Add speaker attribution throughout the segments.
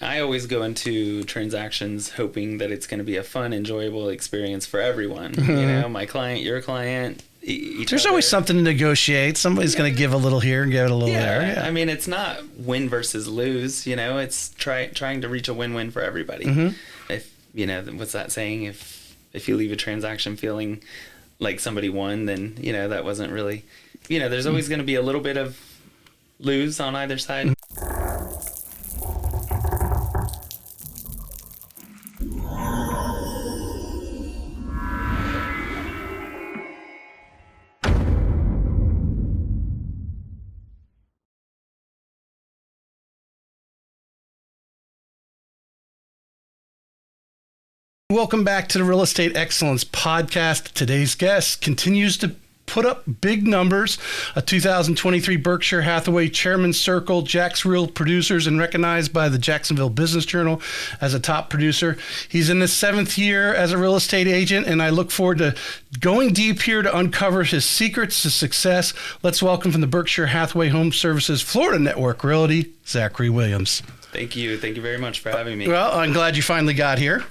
Speaker 1: I always go into transactions hoping that it's going to be a fun, enjoyable experience for everyone. You know, my client, your client,
Speaker 2: There's always something to negotiate. Somebody's going to give a little here and give it a little there. Yeah.
Speaker 1: I mean, it's not win versus lose, you know, it's trying to reach a win-win for everybody. If, you know, what's that saying? If you leave a transaction feeling like somebody won, then, you know, that wasn't really, you know, there's always going to be a little bit of lose on either side.
Speaker 2: Welcome back to the Real Estate Excellence Podcast. Today's guest continues to put up big numbers. A 2023 Berkshire Hathaway Chairman's Circle, Jack's Real Producers, and recognized by the Jacksonville Business Journal as a top producer. He's in his 7th year as a real estate agent, and I look forward to going deep here to uncover his secrets to success. Let's welcome from the Berkshire Hathaway HomeServices Florida Network Realty, Zackery Williams.
Speaker 1: Thank you. Thank you very much for having me.
Speaker 2: Well, I'm glad you finally got here.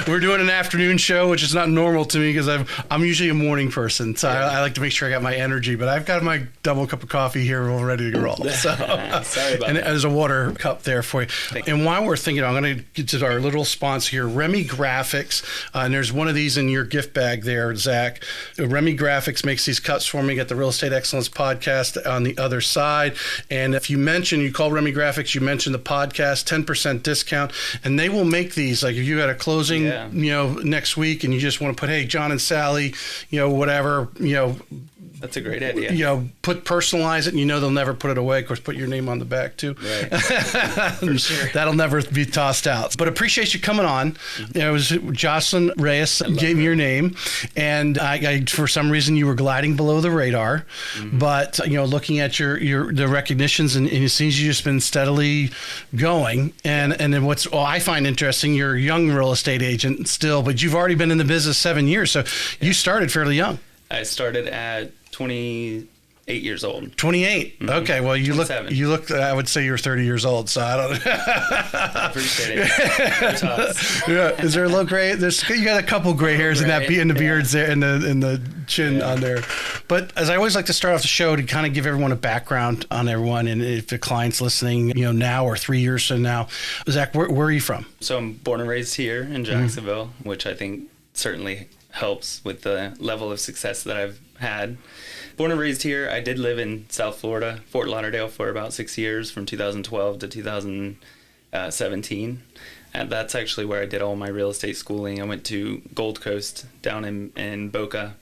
Speaker 2: We're doing an afternoon show, which is not normal to me because I'm usually a morning person. So I like to make sure I got my energy, but I've got my double cup of coffee here all ready to roll. So,
Speaker 1: sorry about
Speaker 2: and
Speaker 1: that.
Speaker 2: there's a water cup there for you. And while we're thinking, I'm going to get to our little sponsor here, Remy Graphics. And there's one of these in your gift bag there, Zach. Remy Graphics makes these cuts for me. Got the Real Estate Excellence Podcast on the other side. And if you call Remy Graphics, you mention the podcast, 10% discount, and they will make these. Like if you got a closing, you know, next week, and you just want to put, hey, John and Sally, you know, whatever, you know.
Speaker 1: That's a great idea.
Speaker 2: You know, personalize it, and you know they'll never put it away. Of course, put your name on the back too.
Speaker 1: Right. For sure.
Speaker 2: That'll never be tossed out. But appreciate you coming on. You know, it was Jocelyn Reyes gave me your name, and I for some reason you were gliding below the radar. But you know, looking at the recognitions, and it seems you've just been steadily going. And then what's I find interesting, you're a young real estate agent still, but you've already been in the business 7 years, so you started fairly young. I
Speaker 1: started at 28 years old.
Speaker 2: 28. Okay. Well, you look, I would say you're 30 years old. So I don't
Speaker 1: I appreciate it.
Speaker 2: Yeah. Is there a low gray? You got a couple gray hairs in the beards there and the chin on there. But as I always like to start off the show to kind of give everyone a background on everyone. And if the client's listening, you know, now or 3 years from now, Zach, where are you from?
Speaker 1: So I'm born and raised here in Jacksonville, which I think certainly helps with the level of success that I've had. Born and raised here. I did live in South Florida, Fort Lauderdale, for about 6 years, from 2012 to 2017. And that's actually where I did all my real estate schooling. I went to Gold Coast down in Boca,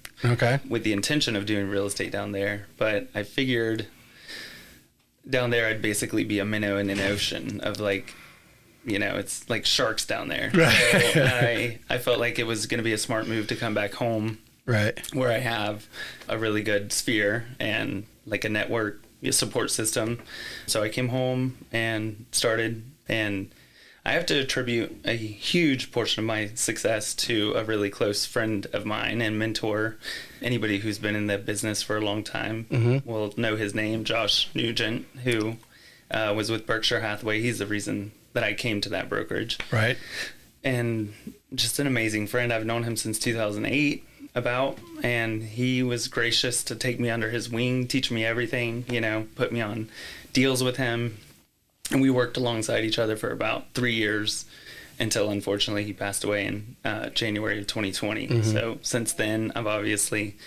Speaker 1: with the intention of doing real estate down there. But I figured down there I'd basically be a minnow in an ocean of, like, you know, it's like sharks down there. Right. So I felt like it was going to be a smart move to come back home,
Speaker 2: right,
Speaker 1: where I have a really good sphere and like a network, a support system. So I came home and started, and I have to attribute a huge portion of my success to a really close friend of mine and mentor. Anybody who's been in the business for a long time will know his name, Josh Nugent, who was with Berkshire Hathaway. He's the reason that I came to that brokerage.
Speaker 2: Right.
Speaker 1: And just an amazing friend. I've known him since 2008 and he was gracious to take me under his wing, teach me everything, you know, put me on deals with him. And we worked alongside each other for about 3 years until, unfortunately, he passed away in January of 2020. So since then, I've obviously,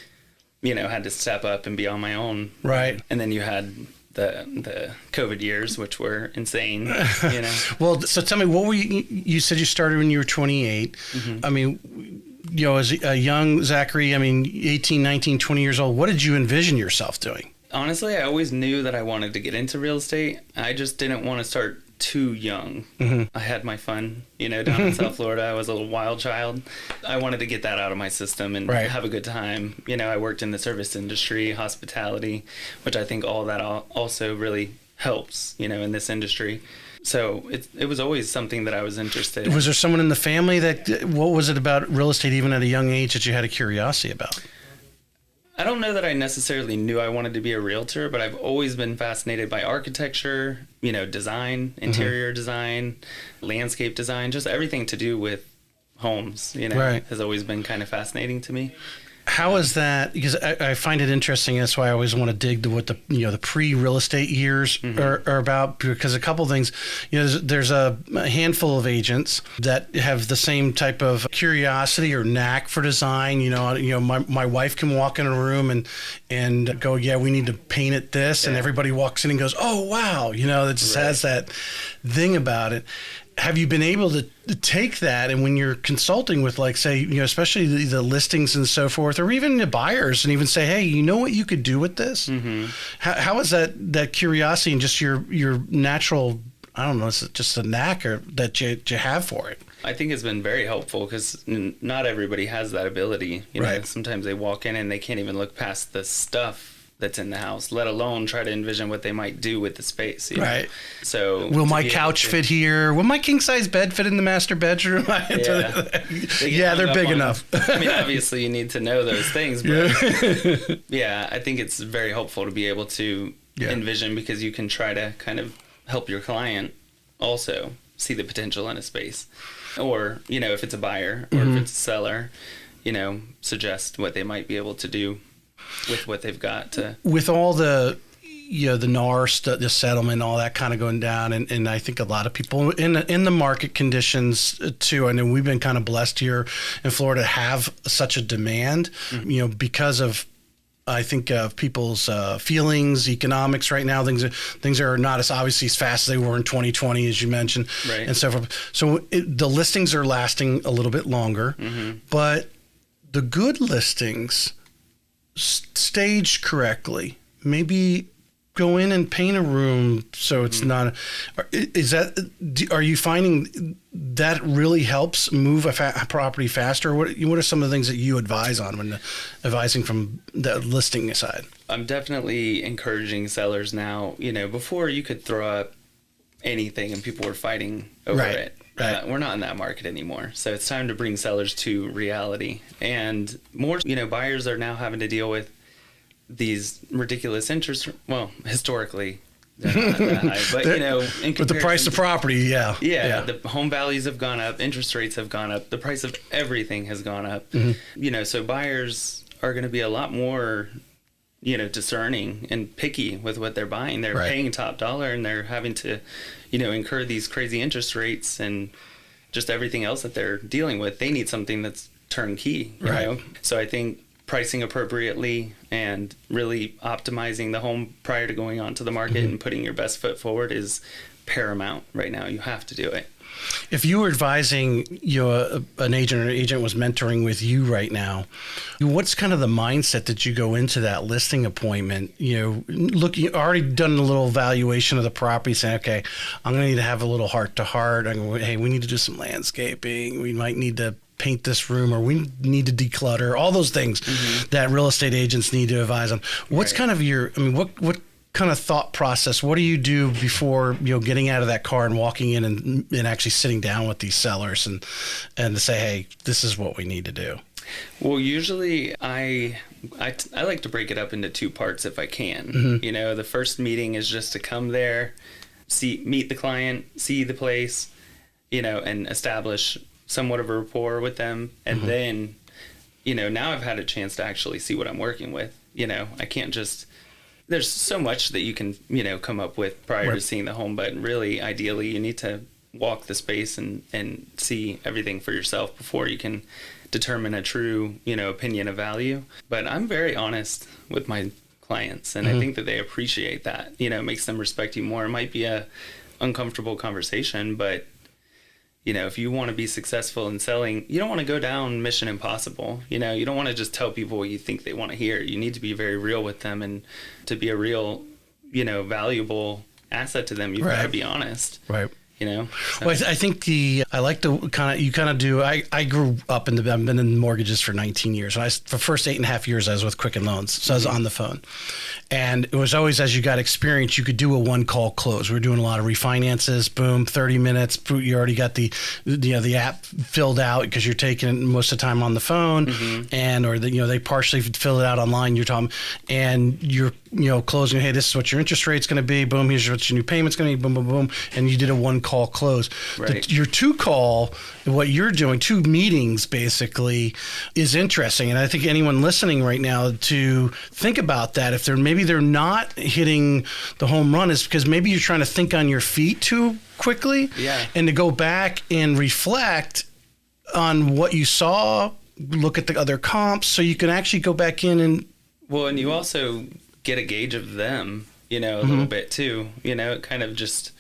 Speaker 1: you know, had to step up and be on my own.
Speaker 2: Right.
Speaker 1: And then you had the COVID years, which were insane, you know.
Speaker 2: Well, so tell me, what were you said you started when you were 28. I mean, you know, as a young Zackery, I mean, 18, 19, 20 years old, what did you envision yourself doing?
Speaker 1: Honestly, I always knew that I wanted to get into real estate. I just didn't want to start too young. I had my fun, you know, down in South Florida. I was a little wild child. I wanted to get that out of my system and have a good time. You know, I worked in the service industry, hospitality, which I think all that also really helps, you know, in this industry. So it was always something that I was interested in.
Speaker 2: Was there someone in the family what was it about real estate even at a young age that you had a curiosity about?
Speaker 1: I don't know that I necessarily knew I wanted to be a realtor, but I've always been fascinated by architecture, design, interior design, landscape design, just everything to do with homes,
Speaker 2: Right.
Speaker 1: has always been kind of fascinating to me.
Speaker 2: How is that? Because I find it interesting. That's why I always want to dig to what the pre-real estate years are about. Because a couple things, there's a handful of agents that have the same type of curiosity or knack for design. My wife can walk in a room and go, yeah, we need to paint it this, and everybody walks in and goes, oh wow, that just has that thing about it. Have you been able to take that, and when you're consulting with, like, say, especially the listings and so forth, or even the buyers, and even say, hey, you know what you could do with this? How is that curiosity and just your natural, I don't know, it's just a knack that you have for it?
Speaker 1: I think it's been very helpful because not everybody has that ability.
Speaker 2: Right.
Speaker 1: Sometimes they walk in and they can't even look past the stuff that's in the house, let alone try to envision what they might do with the space.
Speaker 2: Right.
Speaker 1: So
Speaker 2: will my couch fit here? Will my king size bed fit in the master bedroom? Yeah, they're big enough.
Speaker 1: I mean, obviously you need to know those things, but yeah, I think it's very helpful to be able to envision, because you can try to kind of help your client also see the potential in a space. Or, if it's a buyer or if it's a seller, suggest what they might be able to do with what they've got.
Speaker 2: With all the the NAR, the settlement, all that kind of going down, and I think a lot of people in the market conditions too. I know we've been kind of blessed here in Florida to have such a demand, because of, I think, people's feelings, economics right now. Things are not as obviously as fast as they were in 2020, as you mentioned,
Speaker 1: right,
Speaker 2: and so forth. So the listings are lasting a little bit longer, but the good listings, staged correctly, maybe go in and paint a room so it's not. Are you finding that really helps move a property faster? What are some of the things that you advise on when advising from the listing side?
Speaker 1: I'm definitely encouraging sellers now. Before you could throw up anything and people were fighting over it. Right. We're not in that market anymore. So it's time to bring sellers to reality. And more, buyers are now having to deal with these ridiculous interest. Well, historically, they're not that high. But,
Speaker 2: with the price of property,
Speaker 1: yeah, the home values have gone up, interest rates have gone up, the price of everything has gone up. So buyers are going to be a lot more, discerning and picky with what they're buying. They're paying top dollar, and they're having to, incur these crazy interest rates and just everything else that they're dealing with. They need something that's turnkey, you know? So I think pricing appropriately and really optimizing the home prior to going onto the market and putting your best foot forward is paramount right now. You have to do it.
Speaker 2: If you were advising an agent, or an agent was mentoring with you right now, what's kind of the mindset that you go into that listing appointment? Look, you already done a little evaluation of the property, saying, okay, I'm going to need to have a little heart to heart. Hey, we need to do some landscaping. We might need to paint this room, or we need to declutter, all those things that real estate agents need to advise on. What's kind of what kind of thought process, what do you do before getting out of that car and walking in and actually sitting down with these sellers and to say, hey, this is what we need to do?
Speaker 1: Well, usually I like to break it up into two parts if I can. The first meeting is just to come there, meet the client, see the place, and establish somewhat of a rapport with them. And then, now I've had a chance to actually see what I'm working with. I can't just, there's so much that you can, come up with prior to seeing the home, but really, ideally, you need to walk the space and see everything for yourself before you can determine a true, opinion of value. But I'm very honest with my clients, and I think that they appreciate that. It makes them respect you more. It might be a uncomfortable conversation, but if you want to be successful in selling, you don't want to go down Mission Impossible. You don't want to just tell people what you think they want to hear. You need to be very real with them, and to be a real, valuable asset to them, you've got to be honest.
Speaker 2: Right.
Speaker 1: you know? So.
Speaker 2: Well, I think I like the kind of do. I grew up I've been in mortgages for 19 years. And the first 8.5 years I was with Quicken Loans. So I was on the phone. And it was always, as you got experience, you could do a one-call close. We were doing a lot of refinances. Boom, 30 minutes. You already got the app filled out because you're taking it most of the time on the phone, or they partially fill it out online. You're talking, and you're closing. Hey, this is what your interest rate's going to be. Boom, here's what your new payment's going to be. Boom, boom, boom, and you did a one-call close.
Speaker 1: Right.
Speaker 2: Your two-call, what you're doing, 2 meetings basically, is interesting, and I think anyone listening right now to think about that. If they're not hitting the home run, is because maybe you're trying to think on your feet too quickly, and to go back and reflect on what you saw, look at the other comps, so you can actually go back in and.
Speaker 1: Well, and you also get a gauge of them, a little bit too. It kind of just.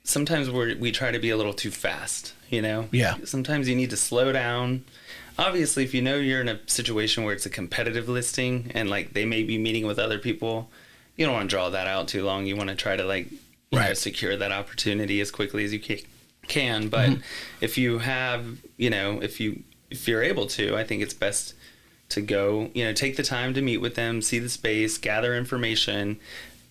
Speaker 1: Sometimes we try to be a little too fast, Yeah. Sometimes you need to slow down. Obviously, if you're in a situation where it's a competitive listing and like they may be meeting with other people, you don't want to draw that out too long. You want to try to secure that opportunity as quickly as you can. But if you have, if you're able to, I think it's best to go, take the time to meet with them, see the space, gather information,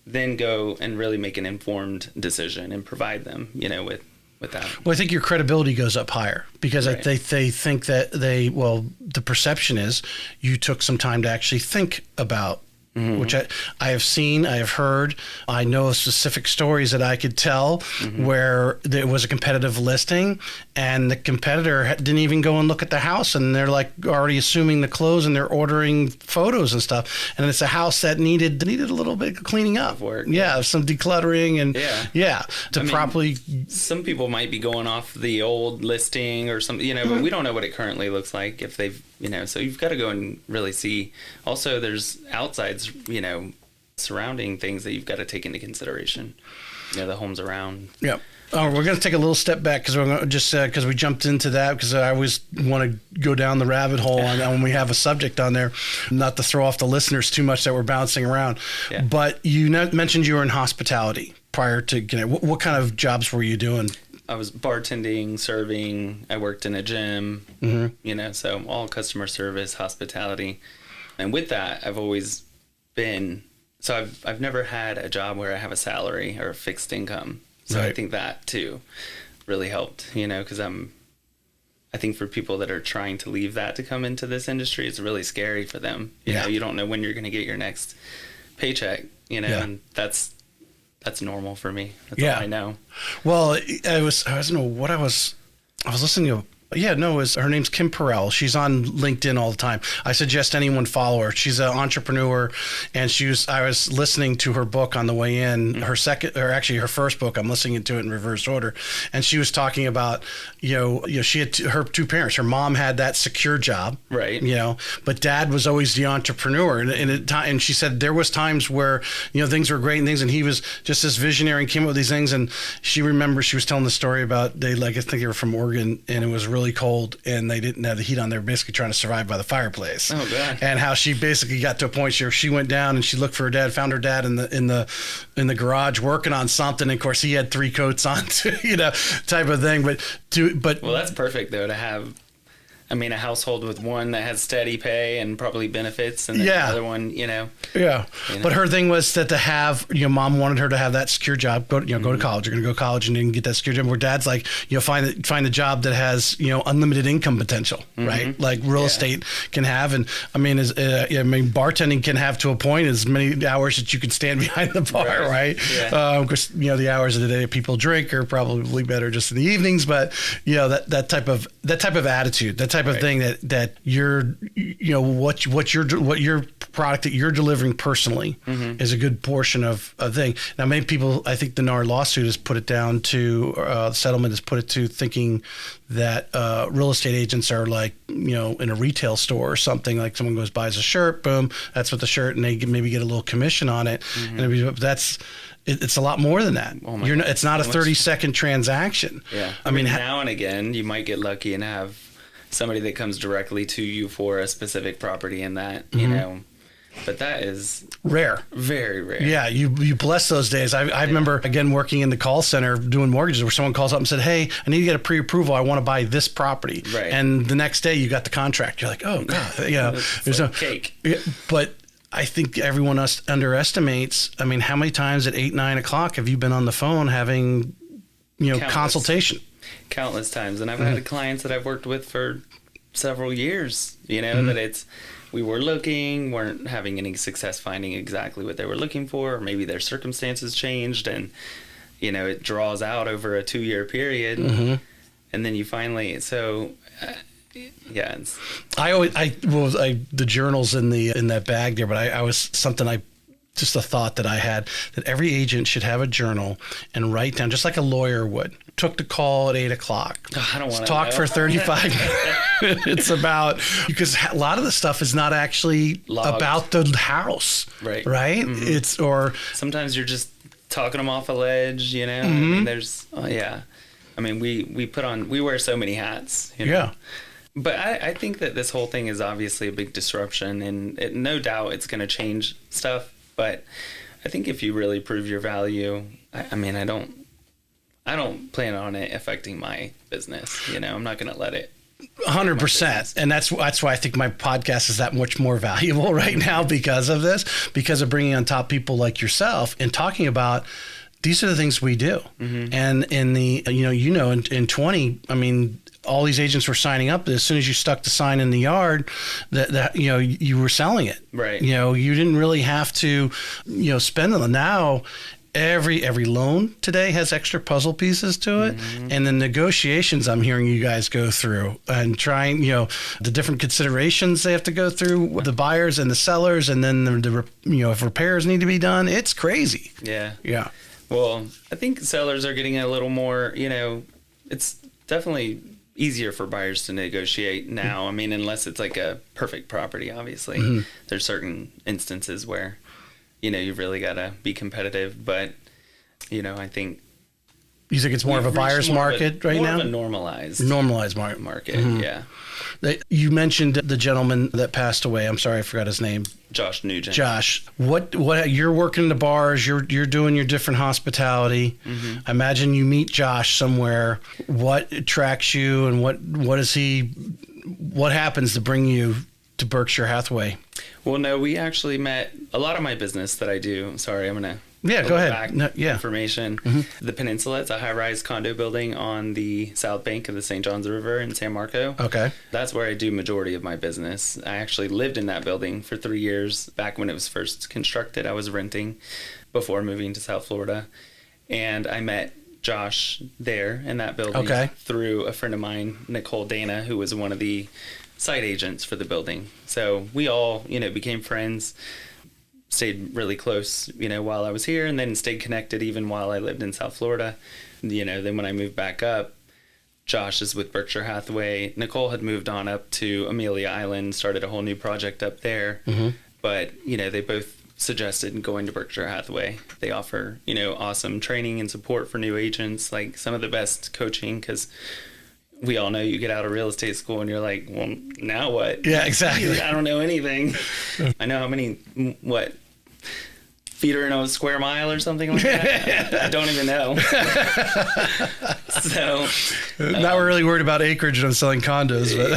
Speaker 1: then go and really make an informed decision and provide them, with that. Well,
Speaker 2: I think your credibility goes up higher because they think that the perception is you took some time to actually think about, which I have seen, I have heard. I know specific stories that I could tell where there was a competitive listing and the competitor didn't even go and look at the house, and they're like already assuming the close and they're ordering photos and stuff. And it's a house that needed a little bit of cleaning up.
Speaker 1: Work.
Speaker 2: Yeah, some decluttering and properly.
Speaker 1: Some people might be going off the old listing or something, but we don't know what it currently looks like if they've, so you've got to go and really see. Also, there's outsides, surrounding things that you've got to take into consideration. The homes around.
Speaker 2: Yeah. We're going to take a little step back because we're going to just because we jumped into that because I always want to go down the rabbit hole and when we have a subject on there, not to throw off the listeners too much that we're bouncing around. Yeah. But you mentioned you were in hospitality prior to what kind of jobs were you doing?
Speaker 1: I was bartending, serving. I worked in a gym. So all customer service, hospitality, and with that, I've always been. So I've never had a job where I have a salary or a fixed income. So I think that too really helped, because I think for people that are trying to leave that to come into this industry, it's really scary for them. You know, you don't know when you're going to get your next paycheck, and that's normal for me. That's all I know.
Speaker 2: Well, I don't know what I was listening to. Her name's Kim Perrell. She's on LinkedIn all the time. I suggest anyone follow her. She's an entrepreneur, and I was listening to her book on the way in. Her her first book. I'm listening to it in reverse order, and she was talking about she had her 2 parents. Her mom had that secure job,
Speaker 1: right?
Speaker 2: But dad was always the entrepreneur, and she said there was times where things were great and things, and he was just this visionary and came up with these things. And she was telling the story about I think they were from Oregon, and it was really cold and they didn't have the heat on. They were basically trying to survive by the fireplace.
Speaker 1: Oh God.
Speaker 2: And how she basically got to a point where she went down and she looked for her dad, found her dad in the garage working on something. And of course he had 3 coats on too, type of thing. But
Speaker 1: well, that's perfect though to have. I mean, a household with one that has steady pay and probably benefits, and then the other one,
Speaker 2: But her thing was that to have, mom wanted her to have that secure job. Go to college. You're going to go to college and then get that secure job. Where dad's like, find a job that has, unlimited income potential, right? Like real estate can have, and bartending can have to a point as many hours that you can stand behind the bar, right? Yeah. Of course, the hours of the day people drink are probably better just in the evenings, but that type of attitude, that type of thing that you're, what your product that you're delivering personally is a good portion of a thing. Now, many people, I think the NAR lawsuit has put it down to, settlement has put it to thinking that real estate agents are like, in a retail store or something, like someone goes, buys a shirt, boom, that's what the shirt, and they maybe get a little commission on it. And it's a lot more than that. Oh it's not a 30-second transaction.
Speaker 1: Yeah. I mean, now and again, you might get lucky and have somebody that comes directly to you for a specific property, and that, But that is
Speaker 2: rare.
Speaker 1: Very rare.
Speaker 2: Yeah, you bless those days. I remember, again, working in the call center doing mortgages where someone calls up and said, hey, I need to get a pre-approval. I want to buy this property.
Speaker 1: Right.
Speaker 2: And the next day you got the contract. You're like, oh, God.
Speaker 1: There's like cake.
Speaker 2: But I think everyone underestimates, I mean, how many times at 8, 9 o'clock have you been on the phone having, consultation?
Speaker 1: Countless times. And I've had clients that I've worked with for several years, that we were looking, weren't having any success finding exactly what they were looking for, or maybe their circumstances changed, and it draws out over a 2-year period, and then you finally
Speaker 2: the journals in that bag there, but I was just a thought that I had, that every agent should have a journal and write down, just like a lawyer would. Took the call at 8 o'clock.
Speaker 1: I don't want to
Speaker 2: talk for 35 minutes. It's about, because a lot of the stuff is not actually logged about the house. Right. Mm-hmm. It's, or
Speaker 1: sometimes you're just talking them off a ledge, I mean, there's, I mean, we wear so many hats.
Speaker 2: Yeah.
Speaker 1: But I think that this whole thing is obviously a big disruption, and no doubt it's going to change stuff. But I think if you really prove your value, I mean, I don't plan on it affecting my business. I'm not going to let it.
Speaker 2: 100%. And that's why I think my podcast is that much more valuable right now, because of this, because of bringing on top people like yourself and talking about, these are the things we do. Mm-hmm. And in the, in 20, I mean, all these agents were signing up. As soon as you stuck the sign in the yard, that you were selling it.
Speaker 1: Right.
Speaker 2: You didn't really have to, spend them. Now, every loan today has extra puzzle pieces to it, and the negotiations I'm hearing you guys go through and trying, the different considerations they have to go through, the buyers and the sellers, and then the if repairs need to be done, it's crazy.
Speaker 1: Yeah.
Speaker 2: Yeah.
Speaker 1: Well, I think sellers are getting a little more, it's definitely easier for buyers to negotiate now. I mean, unless it's like a perfect property, obviously. There's certain instances where, you've really got to be competitive. But, I think...
Speaker 2: You think it's more of a buyer's market right now?
Speaker 1: More of a normalized market, yeah.
Speaker 2: You mentioned the gentleman that passed away. I'm sorry, I forgot his name.
Speaker 1: Josh Nugent.
Speaker 2: Josh, what you're working the bars, you're doing your different hospitality. I imagine you meet Josh somewhere. What attracts you, and what happens to bring you to Berkshire Hathaway?
Speaker 1: Well, no, we actually met. A lot of my business that I do. Sorry, I'm gonna.
Speaker 2: Yeah, go ahead.
Speaker 1: Information. The Peninsula, it's a high-rise condo building on the south bank of the St. Johns River in San Marco.
Speaker 2: Okay.
Speaker 1: That's where I do majority of my business. I actually lived in that building for 3 years. Back when it was first constructed, I was renting before moving to South Florida. And I met Josh there in that building through a friend of mine, Nicole Dana, who was one of the site agents for the building. So we all, became friends. Stayed really close, while I was here, and then stayed connected even while I lived in South Florida. Then when I moved back up, Josh is with Berkshire Hathaway. Nicole had moved on up to Amelia Island, started a whole new project up there. But, they both suggested going to Berkshire Hathaway. They offer, awesome training and support for new agents, like some of the best coaching, because we all know you get out of real estate school and you're like, well, now what?
Speaker 2: Yeah, exactly.
Speaker 1: I don't know anything. I know how many, feet are in a square mile or something like that. I don't even know. So,
Speaker 2: not really worried about acreage and I'm selling condos, but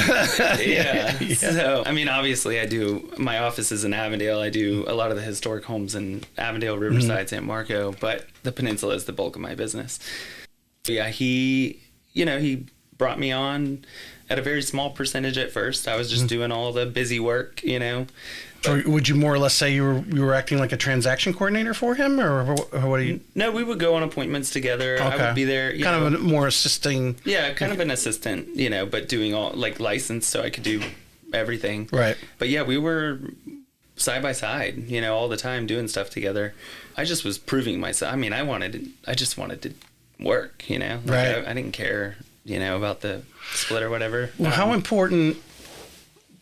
Speaker 1: yeah. So, I mean, obviously my office is in Avondale. I do a lot of the historic homes in Avondale, Riverside, San Marco, but the Peninsula is the bulk of my business. Yeah, he brought me on at a very small percentage at first. I was just doing all the busy work,
Speaker 2: So would you more or less say you were acting like a transaction coordinator for him, or what do you?
Speaker 1: No, we would go on appointments together. Okay. I would be there.
Speaker 2: Kind of a more assisting.
Speaker 1: Yeah, kind of an assistant, but doing all licensed, so I could do everything.
Speaker 2: Right.
Speaker 1: But yeah, we were side by side, all the time doing stuff together. I just was proving myself. I mean, I just wanted to work,
Speaker 2: Right.
Speaker 1: I didn't care, about the split or whatever.
Speaker 2: Well, how important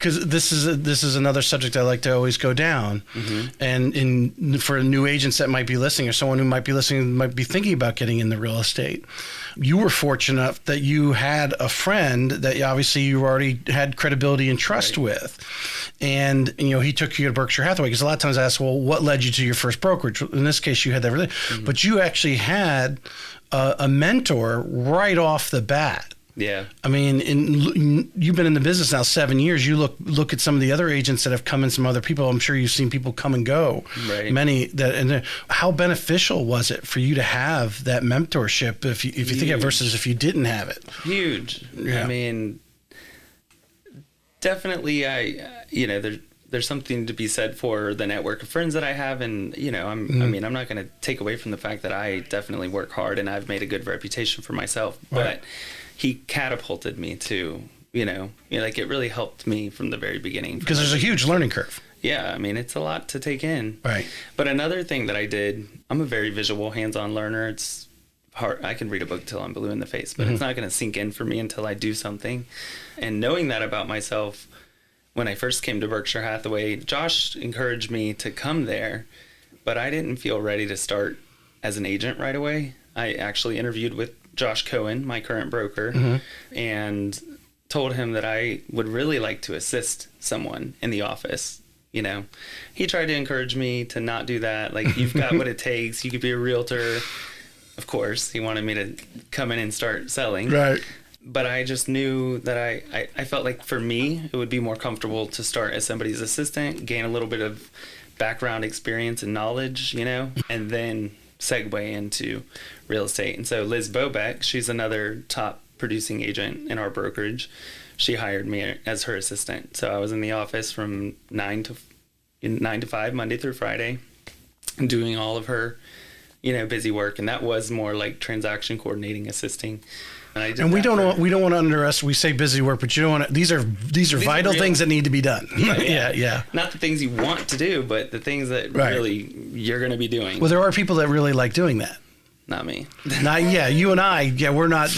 Speaker 2: because this is another subject I like to always go down, and for new agents that might be listening, or someone who might be listening might be thinking about getting into real estate. You were fortunate enough that you had a friend that obviously you already had credibility and trust with, and he took you to Berkshire Hathaway, because a lot of times I ask, well, what led you to your first brokerage? In this case, you had that really, but you actually had a mentor right off the bat.
Speaker 1: Yeah.
Speaker 2: I mean, you've been in the business now 7 years. You look at some of the other agents that have come in, some other people. I'm sure you've seen people come and go.
Speaker 1: Right.
Speaker 2: Many that, and how beneficial was it for you to have that mentorship? If you think of it versus if you didn't have it.
Speaker 1: Huge.
Speaker 2: Yeah.
Speaker 1: I mean, definitely. There's something to be said for the network of friends that I have, and I'm not going to take away from the fact that I definitely work hard and I've made a good reputation for myself, but he catapulted me to, like it really helped me from the very beginning.
Speaker 2: Because there's a huge learning curve.
Speaker 1: Yeah, I mean, it's a lot to take in.
Speaker 2: Right.
Speaker 1: But another thing that I did, I'm a very visual, hands-on learner. It's hard. I can read a book till I'm blue in the face, but it's not going to sink in for me until I do something. And knowing that about myself, when I first came to Berkshire Hathaway, Josh encouraged me to come there, but I didn't feel ready to start as an agent right away. I actually interviewed with Josh Cohen, my current broker, and told him that I would really like to assist someone in the office. He tried to encourage me to not do that. Like, you've got what it takes. You could be a realtor. Of course, he wanted me to come in and start selling.
Speaker 2: Right.
Speaker 1: But I just knew that I felt like for me, it would be more comfortable to start as somebody's assistant, gain a little bit of background experience and knowledge, and then segue into real estate. And so Liz Bobeck, she's another top producing agent in our brokerage. She hired me as her assistant. So I was in the office from 9 to 5, Monday through Friday, doing all of her, busy work. And that was more like transaction coordinating, assisting. And
Speaker 2: we don't want to underestimate. We say busy work, but you don't want to. These are vital things that need to be done. Yeah.
Speaker 1: Not the things you want to do, but the things that really you're going to be doing.
Speaker 2: Well, there are people that really like doing that.
Speaker 1: Not me.
Speaker 2: You and I. Yeah, we're not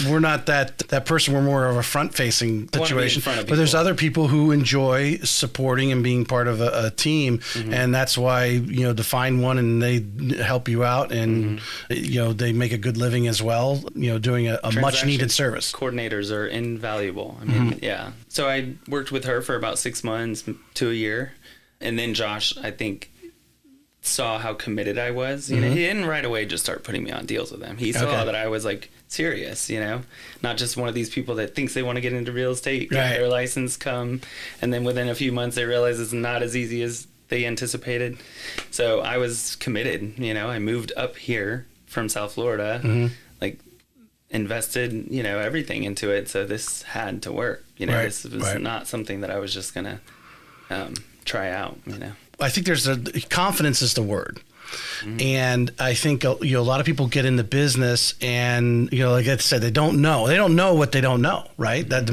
Speaker 2: that person. We're more of a front-facing situation. But there's other people who enjoy supporting and being part of a team, and that's why define one and they help you out, and they make a good living as well. Doing a much needed service.
Speaker 1: Coordinators are invaluable. I mean, So I worked with her for about 6 months to a year, and then Josh, I think, saw how committed I was. He didn't right away just start putting me on deals with him. He saw that I was like serious, not just one of these people that thinks they want to get into real estate, get their license, come, and then within a few months they realize it's not as easy as they anticipated. So I was committed. I moved up here from South Florida, like invested, everything into it. So this had to work. This was not something that I was just gonna try out.
Speaker 2: I think there's confidence is the word. And I think a lot of people get in the business and like I said, they don't know what they don't know, right? That's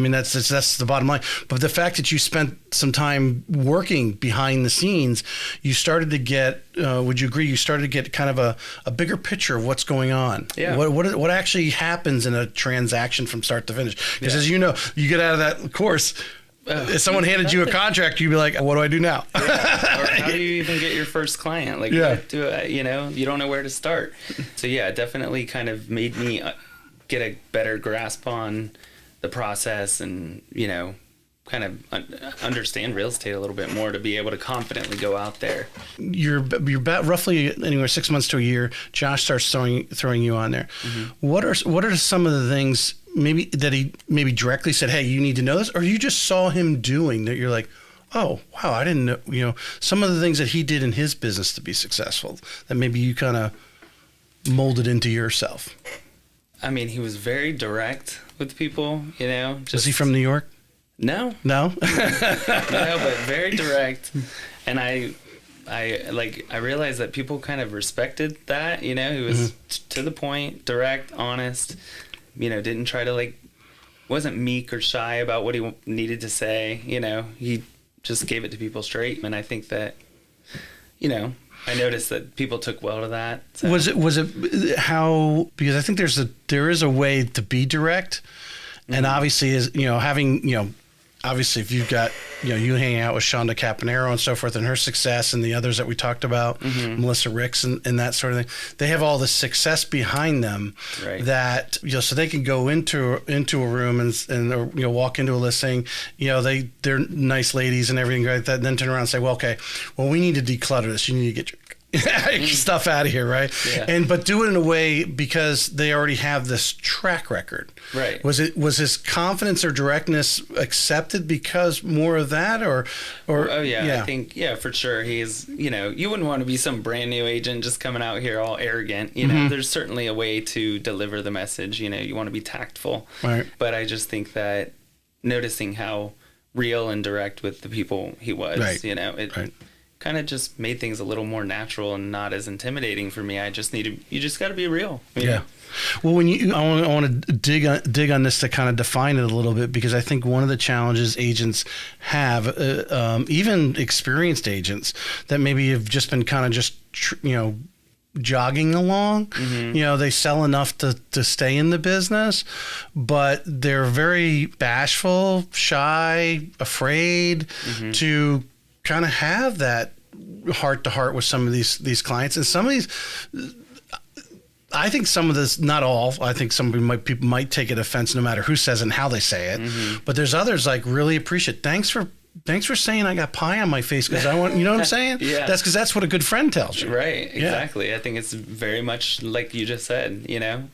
Speaker 2: the bottom line. But the fact that you spent some time working behind the scenes, you started to get would you agree you started to get kind of a bigger picture of what's going on? What actually happens in a transaction from start to finish? Because as you get out of that course, if someone handed you a contract, you'd be like, what do I do now?
Speaker 1: Or how do you even get your first client? Like, you don't know where to start. So it definitely kind of made me get a better grasp on the process and, kind of understand real estate a little bit more to be able to confidently go out there.
Speaker 2: You're about roughly anywhere 6 months to a year. Josh starts throwing you on there. What are some of the things maybe that he directly said, hey, you need to know this, or you just saw him doing that you're like, oh wow, I didn't know, some of the things that he did in his business to be successful that maybe you kind of molded into yourself?
Speaker 1: I mean, he was very direct with people,
Speaker 2: Was he from New York?
Speaker 1: No,
Speaker 2: no,
Speaker 1: but very direct. And I realized that people kind of respected that, he was to the point, direct, honest, didn't try to wasn't meek or shy about what he needed to say, he just gave it to people straight. And I think that, I noticed that people took well to that. So.
Speaker 2: Was it how, because I think there is a way to be direct, and obviously is, having, obviously if you've got, you hang out with Shonda Caponero and so forth and her success and the others that we talked about, Melissa Ricks and that sort of thing, they have all this success behind them that, so they can go into a room and walk into a listing, they're nice ladies and everything like that, and then turn around and say, we need to declutter this. You need to get your stuff out of here, right? Yeah. But do it in a way because they already have this track record.
Speaker 1: Right.
Speaker 2: Was his confidence or directness accepted because more of that, or?
Speaker 1: Oh yeah, I think for sure. He's you wouldn't want to be some brand new agent just coming out here all arrogant. There's certainly a way to deliver the message. You want to be tactful.
Speaker 2: Right.
Speaker 1: But I just think that noticing how real and direct with the people he was,
Speaker 2: right.
Speaker 1: kind of just made things a little more natural and not as intimidating for me. You just got to be real.
Speaker 2: Yeah. Well, I want to dig on this to kind of define it a little bit, because I think one of the challenges agents have, even experienced agents that maybe have just been kind of just, jogging along, they sell enough to stay in the business, but they're very bashful, shy, afraid to kind of have that heart to heart with some of these clients. And some of these, I think some of this, not all, I think people might take it offense no matter who says it and how they say it. But there's others like really appreciate. Thanks for saying I got pie on my face because I want, you know what I'm saying?
Speaker 1: Yeah.
Speaker 2: That's because that's what a good friend tells you.
Speaker 1: Right. Exactly. Yeah. I think it's very much like you just said,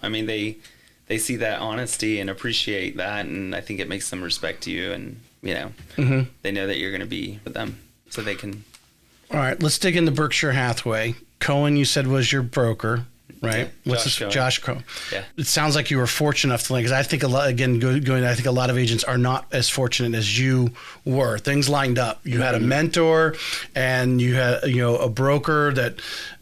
Speaker 1: I mean, they see that honesty and appreciate that. And I think it makes them respect you, and, they know that you're going to be with them. So they can. All
Speaker 2: right, let's dig into Berkshire Hathaway. Cohen, you said, was your broker, right?
Speaker 1: Yeah,
Speaker 2: Josh Cohen.
Speaker 1: Yeah.
Speaker 2: It sounds like you were fortunate enough to, because I think I think a lot of agents are not as fortunate as you were. Things lined up. You had a mentor, and you had a broker that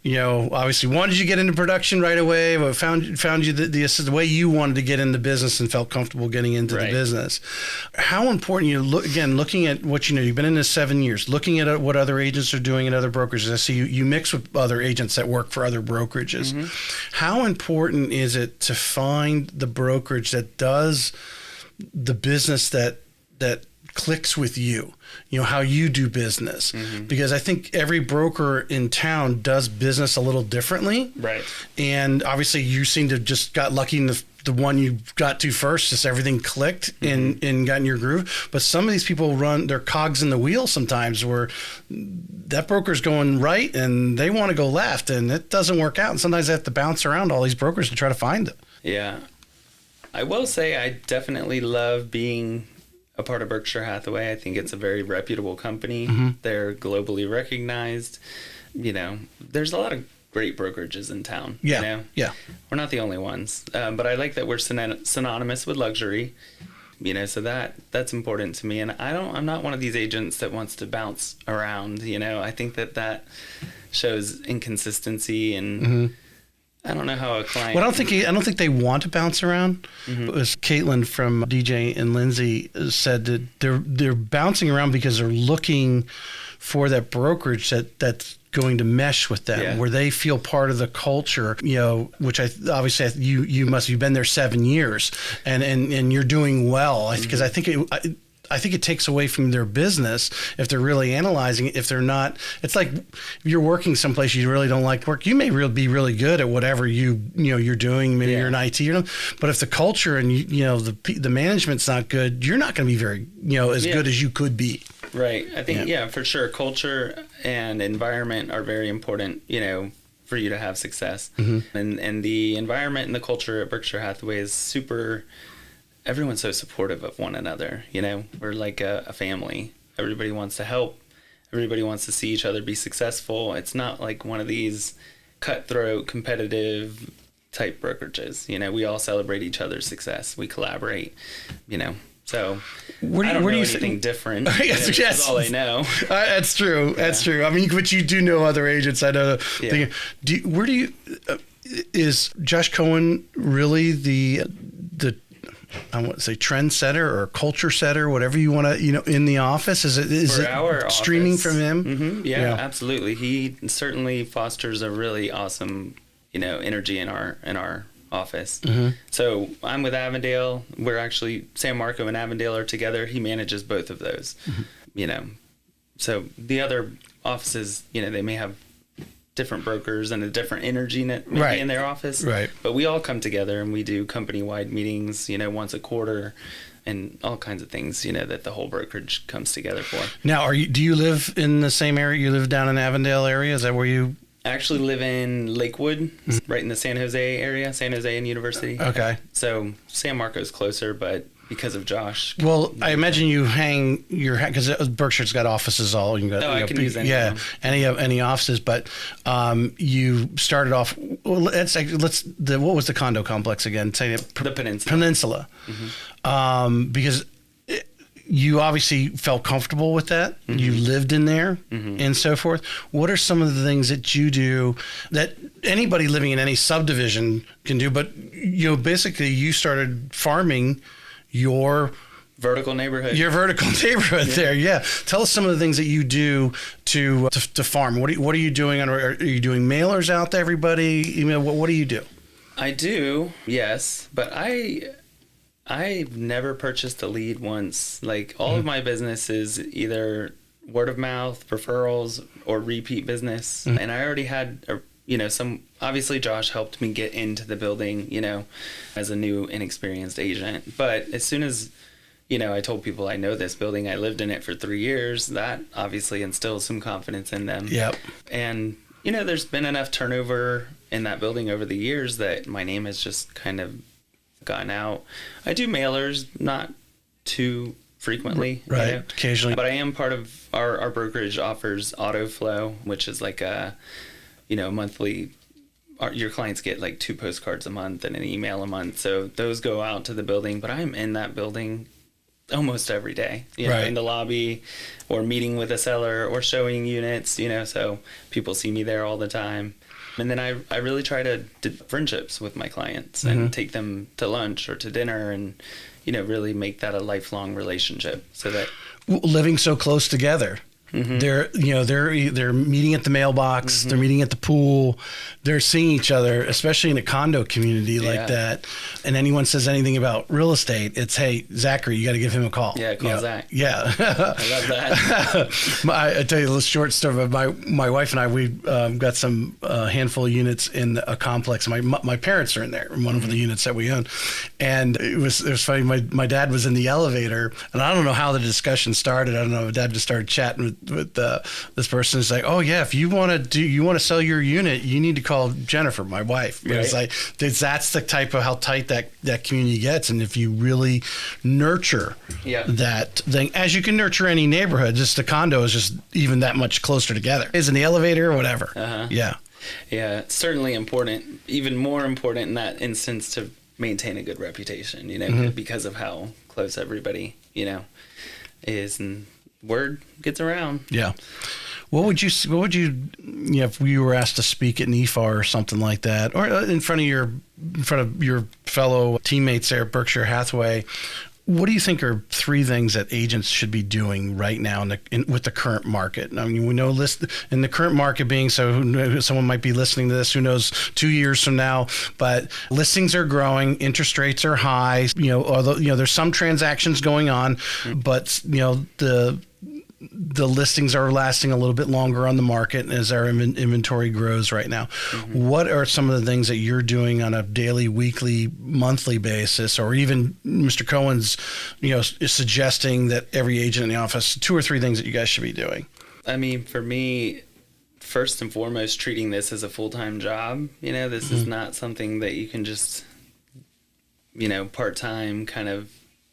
Speaker 2: obviously wanted you to get into production right away, but found you the way you wanted to get into business and felt comfortable getting into the business. How important, looking at what you've been in this 7 years, looking at what other agents are doing at other brokerages. I see you mix with other agents that work for other brokerages. How important is it to find the brokerage that does the business that clicks with you, how you do business? Because I think every broker in town does business a little differently.
Speaker 1: Right.
Speaker 2: And obviously you seem to just got lucky in the one you got to first, just everything clicked and got in your groove. But some of these people run their cogs in the wheel sometimes, where that broker's going right and they want to go left and it doesn't work out. And sometimes they have to bounce around all these brokers to try to find it.
Speaker 1: Yeah. I will say I definitely love being a part of Berkshire Hathaway. I think it's a very reputable company. They're globally recognized. There's a lot of great brokerages in town.
Speaker 2: Yeah.
Speaker 1: We're not the only ones. But I like that we're synonymous with luxury. So that's important to me. And I'm not one of these agents that wants to bounce around. I think that shows inconsistency, and I don't know how a client.
Speaker 2: Well, I don't think they want to bounce around. It was Caitlin from DJ and Lindsay said that they're bouncing around because they're looking for that brokerage that's going to mesh with them, where they feel part of the culture. Which obviously you must have been there 7 years, and you're doing well. Because I think it takes away from their business if they're really analyzing it. If they're not, it's like if you're working someplace you really don't like work. You may be really good at whatever you're doing. Maybe you're in IT, but if the culture and the management's not good, you're not going to be very as good as you could be.
Speaker 1: Right. I think for sure, culture and environment are very important. For you to have success, and the environment and the culture at Berkshire Hathaway is super. Everyone's so supportive of one another. We're like a family. Everybody wants to help. Everybody wants to see each other be successful. It's not like one of these cutthroat, competitive type brokerages. We all celebrate each other's success. We collaborate, So I don't know anything different.
Speaker 2: Yes.
Speaker 1: That's all I know.
Speaker 2: That's true. Yeah. That's true. I mean, but you do know other agents. I know. Yeah. Is Josh Cohen really the I want to say trend setter or culture setter, whatever you want to, in the office? Is it streaming from him?
Speaker 1: Yeah, absolutely. He certainly fosters a really awesome, energy in our office. Mm-hmm. So I'm with Avondale. We're actually, San Marco and Avondale are together. He manages both of those, So the other offices, they may have different brokers and a different energy maybe in their office.
Speaker 2: Right.
Speaker 1: But we all come together and we do company-wide meetings, once a quarter and all kinds of things, that the whole brokerage comes together for.
Speaker 2: Now, do you live in the same area? You live down in Avondale area? Is that where you...
Speaker 1: I actually live in Lakewood, right in the San Jose area, San Jose and University.
Speaker 2: Okay.
Speaker 1: So San Marco's closer, but because of Josh.
Speaker 2: Well, I imagine you hang your hat because Berkshire's got offices all. You got,
Speaker 1: I can use any.
Speaker 2: Yeah, any offices. But you started off. Well, what was the condo complex again? Say it.
Speaker 1: The Peninsula.
Speaker 2: Peninsula. Mm-hmm. Because you obviously felt comfortable with that. Mm-hmm. You lived in there and so forth. What are some of the things that you do that anybody living in any subdivision can do? But basically, you started farming your
Speaker 1: vertical neighborhood.
Speaker 2: Your vertical neighborhood there, yeah. Tell us some of the things that you do to farm. What are you doing? Are you doing mailers out to everybody? What do you do?
Speaker 1: I do, yes, but I've never purchased a lead once. Like all of my business is either word of mouth, referrals, or repeat business. And I already had obviously Josh helped me get into the building, as a new inexperienced agent. But as soon as, I told people I know this building, I lived in it for 3 years, that obviously instills some confidence in them.
Speaker 2: Yep.
Speaker 1: And, there's been enough turnover in that building over the years that my name has just kind of gotten out. I do mailers, not too frequently.
Speaker 2: Right, occasionally.
Speaker 1: But I am part of our brokerage offers auto flow, which is like a, monthly, your clients get like 2 postcards a month and an email a month. So those go out to the building, but I'm in that building almost every day, in the lobby or meeting with a seller or showing units, so people see me there all the time. And then I really try to do friendships with my clients and take them to lunch or to dinner and, really make that a lifelong relationship so that
Speaker 2: living so close together. They're meeting at the mailbox, they're meeting at the pool, they're seeing each other, especially in a condo community like that. And anyone says anything about real estate, it's, hey, Zackery, you got to give him a call.
Speaker 1: Yeah, call Zack.
Speaker 2: Yeah.
Speaker 1: I love that.
Speaker 2: I tell you a little short story. My wife and I, we got some handful of units in a complex. My parents are in there, in one of the units that we own. And it was funny. My dad was in the elevator, and I don't know how the discussion started. I don't know. Dad just started chatting with this person. Is like, oh yeah, if you want to sell your unit, you need to call Jennifer, my wife. Right. It's like that's the type of how tight that community gets, and if you really nurture that thing, as you can nurture any neighborhood, just the condo is just even that much closer together. Is in the elevator or whatever. Yeah, it's certainly important, even more important in that instance to maintain a good reputation. Because of how close everybody is and word gets around. Yeah. What would you if we were asked to speak at NEFA or something like that, or in front of your fellow teammates there at Berkshire Hathaway, what do you think are 3 things that agents should be doing right now with the current market? I mean, we know in the current market being, so someone might be listening to this, who knows 2 years from now, but listings are growing, interest rates are high, although, there's some transactions going on, but, the listings are lasting a little bit longer on the market as our inventory grows right now. What are some of the things that you're doing on a daily, weekly, monthly basis, or even Mr. Cohen's, is suggesting that every agent in the office, 2 or 3 things that you guys should be doing?
Speaker 1: I mean, for me, first and foremost, treating this as a full-time job. This is not something that you can just, part-time kind of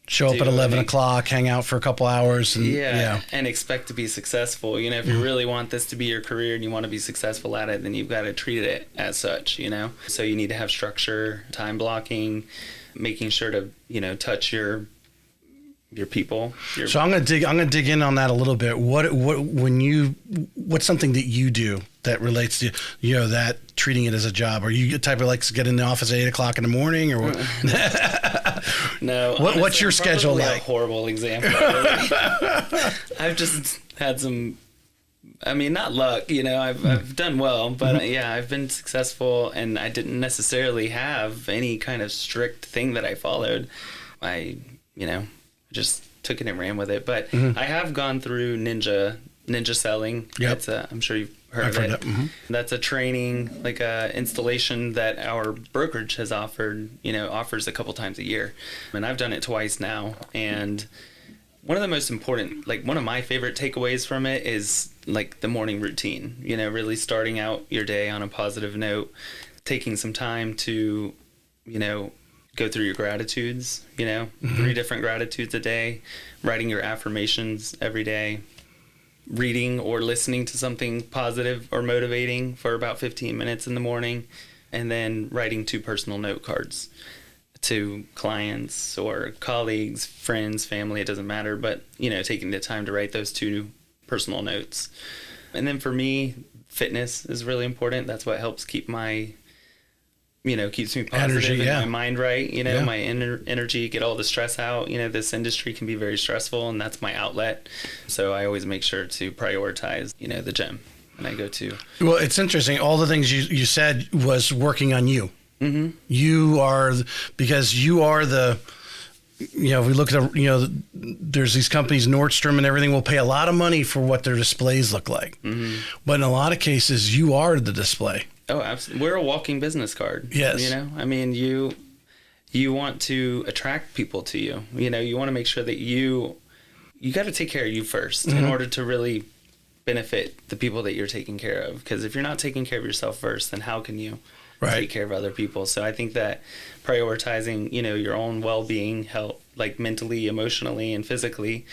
Speaker 2: show up at 11 o'clock, hang out for a couple hours.
Speaker 1: And expect to be successful. If you really want this to be your career and you want to be successful at it, then you've got to treat it as such, So you need to have structure, time blocking, making sure to, touch your people.
Speaker 2: So I'm going to dig in on that a little bit. What's something that you do that relates to, that treating it as a job? Are you the type of likes to get in the office at 8 o'clock in the morning, or what?
Speaker 1: No.
Speaker 2: What's your schedule like?
Speaker 1: A horrible example. I've just had some I mean, not luck, I've done well, but yeah, I've been successful, and I didn't necessarily have any kind of strict thing that I followed. I just took it and ran with it. But I have gone through ninja selling.
Speaker 2: Yep.
Speaker 1: I'm sure you've heard of it. That. That's a training, like a installation that our brokerage has offers a couple times a year. And I've done it twice now. And one of the most important, like one of my favorite takeaways from it is like the morning routine, really starting out your day on a positive note, taking some time to, go through your gratitudes, 3 different gratitudes a day, writing your affirmations every day, reading or listening to something positive or motivating for about 15 minutes in the morning, and then writing 2 personal note cards to clients or colleagues, friends, family, it doesn't matter, but, taking the time to write those 2 personal notes. And then for me, fitness is really important. That's what helps keep keeps me positive and my mind right, my energy, get all the stress out. This industry can be very stressful, and that's my outlet. So I always make sure to prioritize, the gym when I go to. Well,
Speaker 2: it's interesting. All the things you said was working on you. Mm-hmm. Because you are the, if we look at, there's these companies, Nordstrom and everything, will pay a lot of money for what their displays look like. Mm-hmm. But in a lot of cases, you are the display.
Speaker 1: Oh, absolutely. We're a walking business card.
Speaker 2: Yes.
Speaker 1: I mean, you want to attract people to you. You want to make sure that you got to take care of you first in order to really benefit the people that you're taking care of. Because if you're not taking care of yourself first, then how can you take care of other people? So I think that prioritizing, your own well-being, health, like mentally, emotionally, and physically,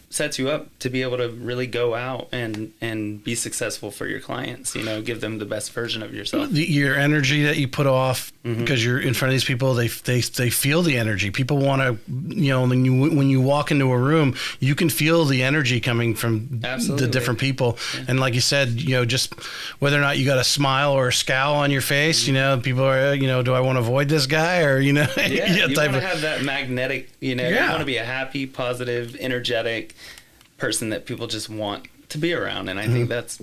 Speaker 1: sets you up to be able to really go out and be successful for your clients, give them the best version of yourself.
Speaker 2: Your energy that you put off because you're in front of these people, they feel the energy. People want to, when you walk into a room, you can feel the energy coming from the different people. Yeah. And like you said, just whether or not you got a smile or a scowl on your face, people are, do I want to avoid this guy or,
Speaker 1: you want to have that magnetic, you want to be a happy, positive, energetic person that people just want to be around. And I think that's,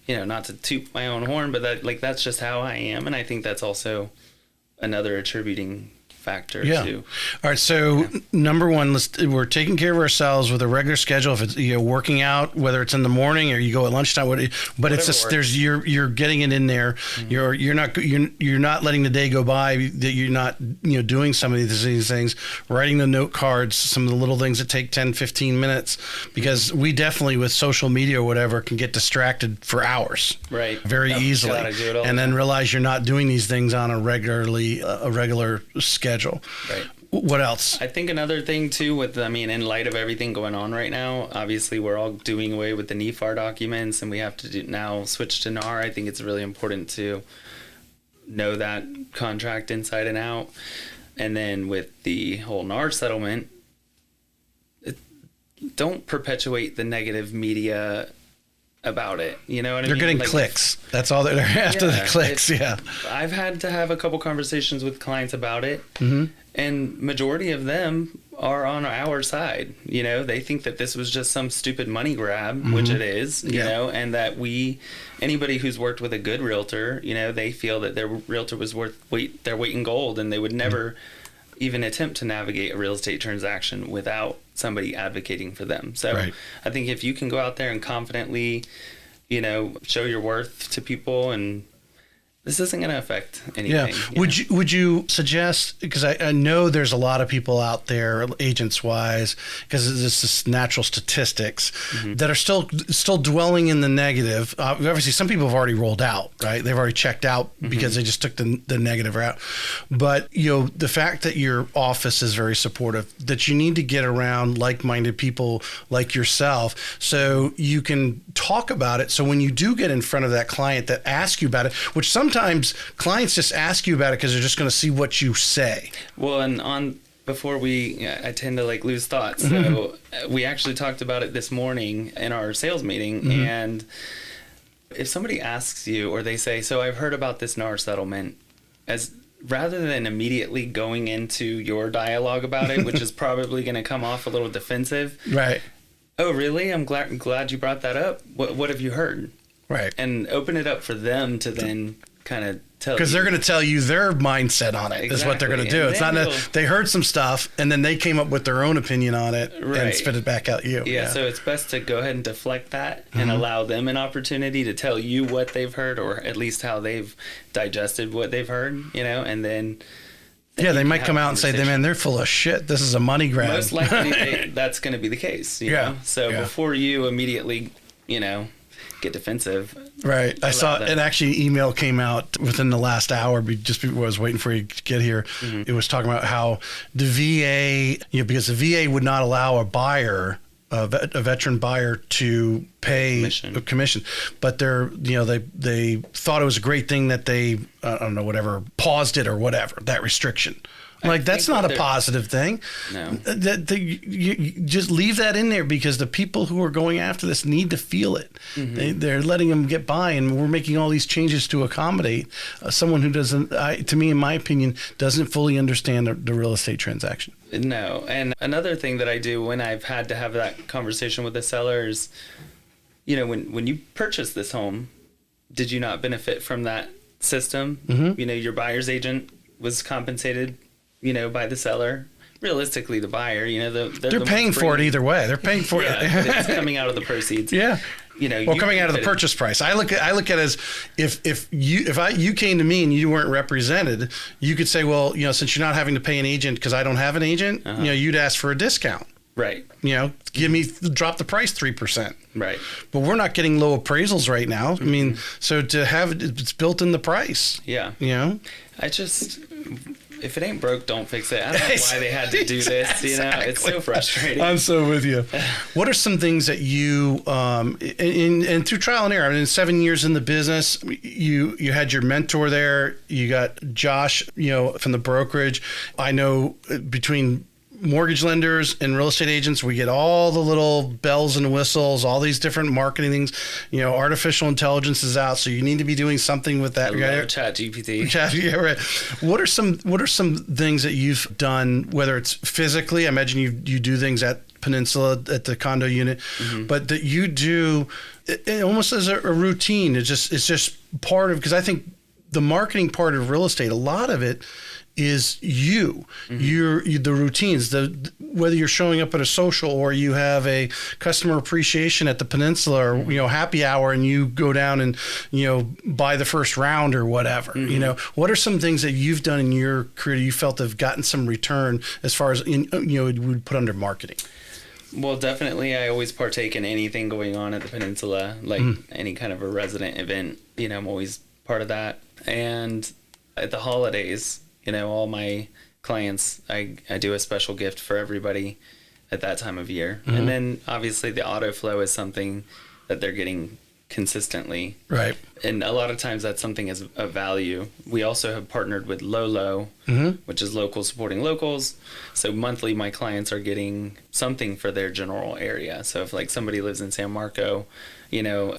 Speaker 1: not to toot my own horn, but that's just how I am. And I think that's also another attributing factor too.
Speaker 2: All right. So number one, we're taking care of ourselves with a regular schedule. If it's working out, whether it's in the morning or you go at lunchtime, but it's just you're getting it in there. Mm-hmm. You're not letting the day go by that you're not doing some of these things. Writing the note cards, some of the little things that take 10, 15 minutes, because we definitely with social media or whatever can get distracted for hours.
Speaker 1: Right.
Speaker 2: Very easily, and then realize you're not doing these things on a regular schedule.
Speaker 1: Right.
Speaker 2: What else?
Speaker 1: I think another thing too in light of everything going on right now, obviously we're all doing away with the NEFAR documents and we have to now switch to NAR. I think it's really important to know that contract inside and out. And then with the whole NAR settlement, don't perpetuate the negative media about it. You know what I mean?
Speaker 2: They're getting clicks. That's all they're after, the clicks.
Speaker 1: I've had to have a couple conversations with clients about it, and majority of them are on our side. They think that this was just some stupid money grab, which it is, and that anybody who's worked with a good realtor, they feel that their realtor was worth their weight in gold, and they would never even attempt to navigate a real estate transaction without somebody advocating for them. So I think if you can go out there and confidently, show your worth to people, and this isn't going to affect anything.
Speaker 2: Yeah. Would you suggest, because I know there's a lot of people out there, agents wise, because it's just natural statistics, that are still dwelling in the negative. Obviously, some people have already rolled out, right? They've already checked out because they just took the negative route. But, the fact that your office is very supportive, that you need to get around like-minded people like yourself so you can talk about it. So when you do get in front of that client that asks you about it, which sometimes clients just ask you about it because they're just going to see what you say.
Speaker 1: Well, and I tend to lose thoughts. So we actually talked about it this morning in our sales meeting. And if somebody asks you, or they say, so I've heard about this NAR settlement, rather than immediately going into your dialogue about it, which is probably going to come off a little defensive.
Speaker 2: Right.
Speaker 1: oh, really? I'm glad you brought that up. What have you heard?
Speaker 2: Right.
Speaker 1: And open it up for them to then kind of tell you.
Speaker 2: Because they're going to tell you their mindset on it is what they're going to do.
Speaker 1: And
Speaker 2: it's not that they heard some stuff and then they came up with their own opinion on it and spit it back at you.
Speaker 1: Yeah, so it's best to go ahead and deflect that and allow them an opportunity to tell you what they've heard, or at least how they've digested what they've heard, and then
Speaker 2: they might come out and say, man, they're full of shit. This is a money grab.
Speaker 1: Most likely that's going to be the case. You know? So before you immediately, get defensive.
Speaker 2: Right. I saw an actually email came out within the last hour, just before I was waiting for you to get here. It was talking about how the VA, because the VA would not allow a buyer, a veteran buyer, to pay a commission, but they thought it was a great thing that they, I don't know, whatever, paused it or whatever, that restriction. Like, that's not a positive thing.
Speaker 1: No.
Speaker 2: You just leave that in there, because the people who are going after this need to feel it. They're letting them get by, and we're making all these changes to accommodate someone who doesn't, to me, in my opinion, doesn't fully understand the real estate transaction.
Speaker 1: No. And another thing that I do when I've had to have that conversation with the sellers, when you purchase this home, did you not benefit from that system? Your buyer's agent was compensated by the seller. Realistically, the buyer, they're
Speaker 2: paying for it either way. They're paying for it.
Speaker 1: But it's coming out of the proceeds.
Speaker 2: Yeah. Coming out of the purchase price. I look at it as if you came to me and you weren't represented, you could say, well, since you're not having to pay an agent because I don't have an agent, you'd ask for a discount.
Speaker 1: Right.
Speaker 2: Drop the price 3%.
Speaker 1: Right.
Speaker 2: But we're not getting low appraisals right now. I mean, so to have it's built in the price.
Speaker 1: Yeah. If it ain't broke, don't fix it. I don't know why they had to do this. Exactly. It's so frustrating.
Speaker 2: I'm so with you. What are some things that you, and through trial and error, in 7 years in the business, you had your mentor there. You got Josh, from the brokerage. I know between mortgage lenders and real estate agents, we get all the little bells and whistles, all these different marketing things. Artificial intelligence is out, so you need to be doing something with that.
Speaker 1: Chat GPT.
Speaker 2: Yeah, right. What are some things that you've done, whether it's physically? I imagine you do things at Peninsula at the condo unit, but that you do it almost as a routine. It's just part of, because I think the marketing part of real estate, a lot of it is the routines, whether you're showing up at a social or you have a customer appreciation at the Peninsula or happy hour and you go down and buy the first round or whatever. What are some things that you've done in your career you felt have gotten some return as far as would put under marketing?
Speaker 1: Well, definitely I always partake in anything going on at the Peninsula, like any kind of a resident event. I'm always part of that. And at the holidays, all my clients, I do a special gift for everybody at that time of year. And then obviously the auto flow is something that they're getting consistently.
Speaker 2: Right.
Speaker 1: And a lot of times that's something of value. We also have partnered with Lolo, which is locals supporting locals. So monthly my clients are getting something for their general area. So if like somebody lives in San Marco,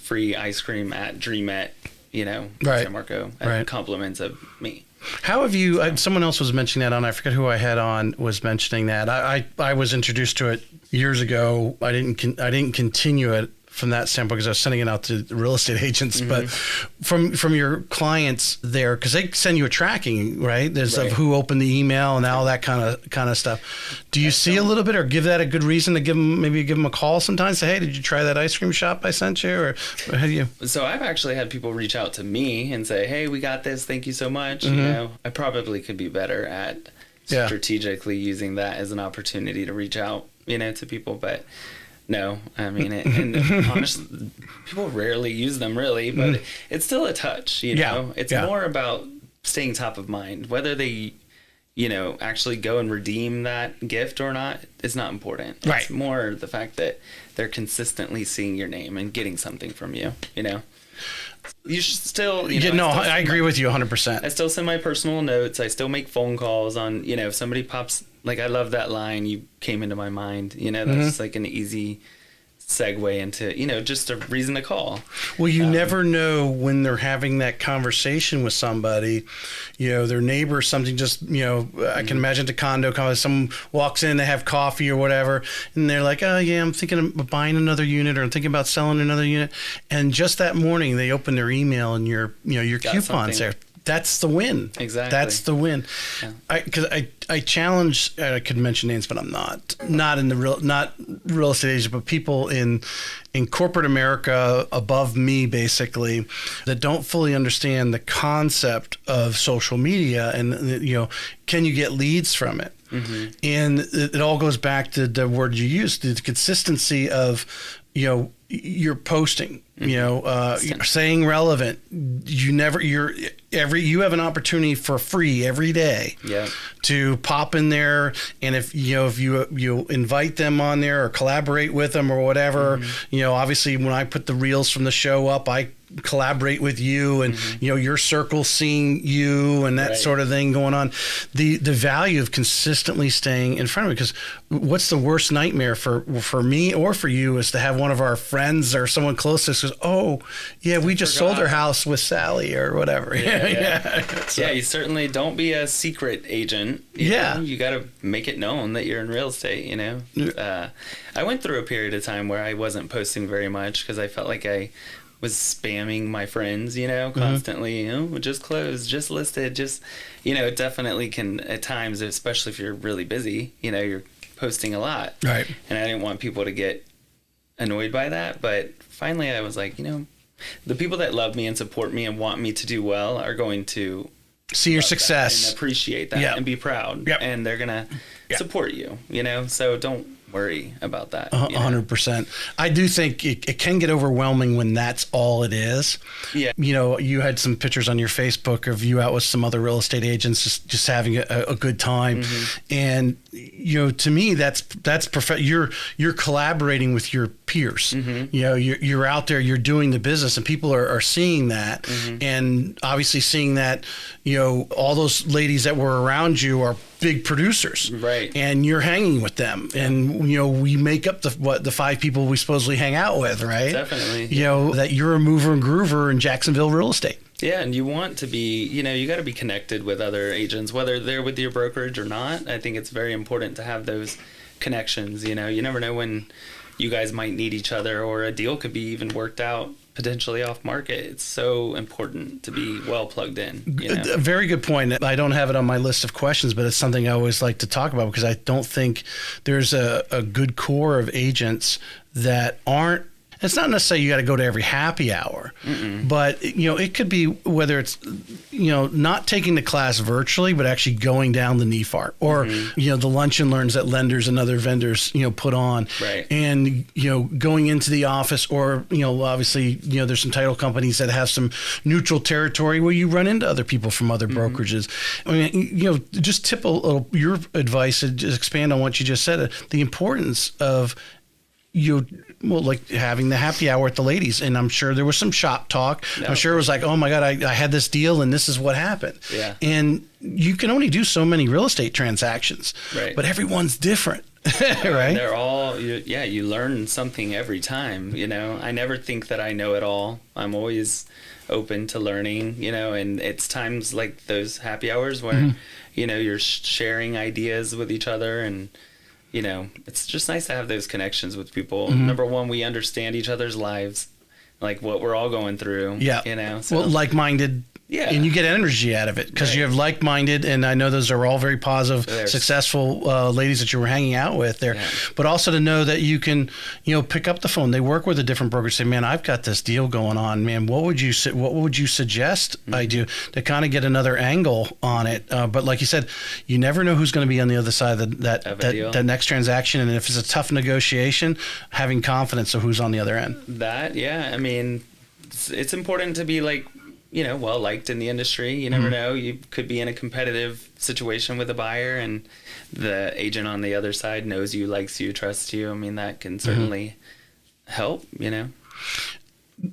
Speaker 1: free ice cream at Dreamette, San Marco, compliments of me.
Speaker 2: How have you, someone else was mentioning that I forget who I had on, was mentioning that. I was introduced to it years ago. I didn't continue it from that standpoint because I was sending it out to real estate agents, but from your clients there, because they send you a tracking, right? There's of who opened the email and all that kind of stuff. Do you see a little bit, or give that a good reason to give them a call sometimes? Say, hey, did you try that ice cream shop I sent you, or how do you?
Speaker 1: So I've actually had people reach out to me and say, hey, we got this. Thank you so much. I probably could be better at strategically using that as an opportunity to reach out, to people, but. No, I mean, and honestly, people rarely use them really, but it's still a touch, It's more about staying top of mind. Whether they, actually go and redeem that gift or not, it's not important.
Speaker 2: Right.
Speaker 1: It's more the fact that they're consistently seeing your name and getting something from you, You should still,
Speaker 2: I agree with you 100%.
Speaker 1: I still send my personal notes. I still make phone calls on, if somebody pops, like, I love that line, you came into my mind, that's just like an easy segue into, just a reason to call.
Speaker 2: Well, you never know when they're having that conversation with somebody, their neighbor, something just, I can imagine the condo, someone walks in, they have coffee or whatever, and they're like, oh yeah, I'm thinking of buying another unit, or I'm thinking about selling another unit. And just that morning they open their email and your coupon's there. That's the win.
Speaker 1: Exactly.
Speaker 2: That's the win.
Speaker 1: Yeah.
Speaker 2: Because I challenge. I could mention names, but I'm not in the not real estate agents, but people in corporate America above me, basically, that don't fully understand the concept of social media, and can you get leads from it? Mm-hmm. And it all goes back to the word you used, the consistency of you're posting, you're staying relevant. You have an opportunity for free every day to pop in there. And if you invite them on there or collaborate with them or whatever, obviously when I put the reels from the show up, I collaborate with you, and your circle seeing you and that sort of thing going on. The value of consistently staying in front of it, because what's the worst nightmare for me or for you is to have one of our friends or someone close to us goes, oh yeah, we just sold our house with Sally or whatever.
Speaker 1: Yeah, you certainly don't be a secret agent. You got to make it known that you're in real estate. I went through a period of time where I wasn't posting very much because I felt like I was spamming my friends, constantly, just closed, just listed, it definitely can at times, especially if you're really busy, you're posting a lot.
Speaker 2: Right.
Speaker 1: And I didn't want people to get annoyed by that. But finally I was like, the people that love me and support me and want me to do well are going to
Speaker 2: see your success
Speaker 1: and appreciate that and be proud. Yep. And they're going to support you, so don't worry about that.
Speaker 2: 100%. I do think it can get overwhelming when that's all it is.
Speaker 1: Yeah.
Speaker 2: You had some pictures on your Facebook of you out with some other real estate agents just having a good time. Mm-hmm. And to me that's perfect. You're collaborating with your peers. Mm-hmm. You're out there, you're doing the business, and people are seeing that. Mm-hmm. And obviously seeing that, all those ladies that were around you are big producers,
Speaker 1: right?
Speaker 2: And you're hanging with them, and we make up the 5 people we supposedly hang out with, right?
Speaker 1: Definitely.
Speaker 2: That you're a mover and groover in Jacksonville real estate.
Speaker 1: Yeah, and you want to be, you got to be connected with other agents, whether they're with your brokerage or not. I think it's very important to have those connections. You never know when you guys might need each other, or a deal could be even worked out potentially off market. It's so important to be well plugged in.
Speaker 2: A very good point. I don't have it on my list of questions, but it's something I always like to talk about, because I don't think there's a good core of agents that aren't. It's not necessarily you got to go to every happy hour, but it could be whether it's not taking the class virtually, but actually going down the NEFAR, or the lunch and learns that lenders and other vendors put on,
Speaker 1: right?
Speaker 2: And going into the office, or obviously there's some title companies that have some neutral territory where you run into other people from other brokerages. I mean, just tip a little your advice and just expand on what you just said. The importance of like having the happy hour with the ladies. And I'm sure there was some shop talk. No. I'm sure it was like, oh my God, I had this deal and this is what happened.
Speaker 1: Yeah.
Speaker 2: And you can only do so many real estate transactions,
Speaker 1: right?
Speaker 2: But everyone's different. Right?
Speaker 1: They're all, you learn something every time, I never think that I know it all. I'm always open to learning, and it's times like those happy hours where, you're sharing ideas with each other, and it's just nice to have those connections with people. Number one, we understand each other's lives, like what we're all going through.
Speaker 2: Yeah.
Speaker 1: So.
Speaker 2: Well, like-minded. Yeah. And you get energy out of it because you have like-minded, and I know those are all very positive, successful ladies that you were hanging out with there. Yeah. But also to know that you can, pick up the phone. They work with a different broker. Say, man, I've got this deal going on. Man, what would you suggest I do to kind of get another angle on it? But like you said, you never know who's going to be on the other side of that next transaction. And if it's a tough negotiation, having confidence of who's on the other end.
Speaker 1: I mean, it's important to be like, well liked in the industry. You never know. You could be in a competitive situation with a buyer, and the agent on the other side knows you, likes you, trusts you. I mean, that can certainly help,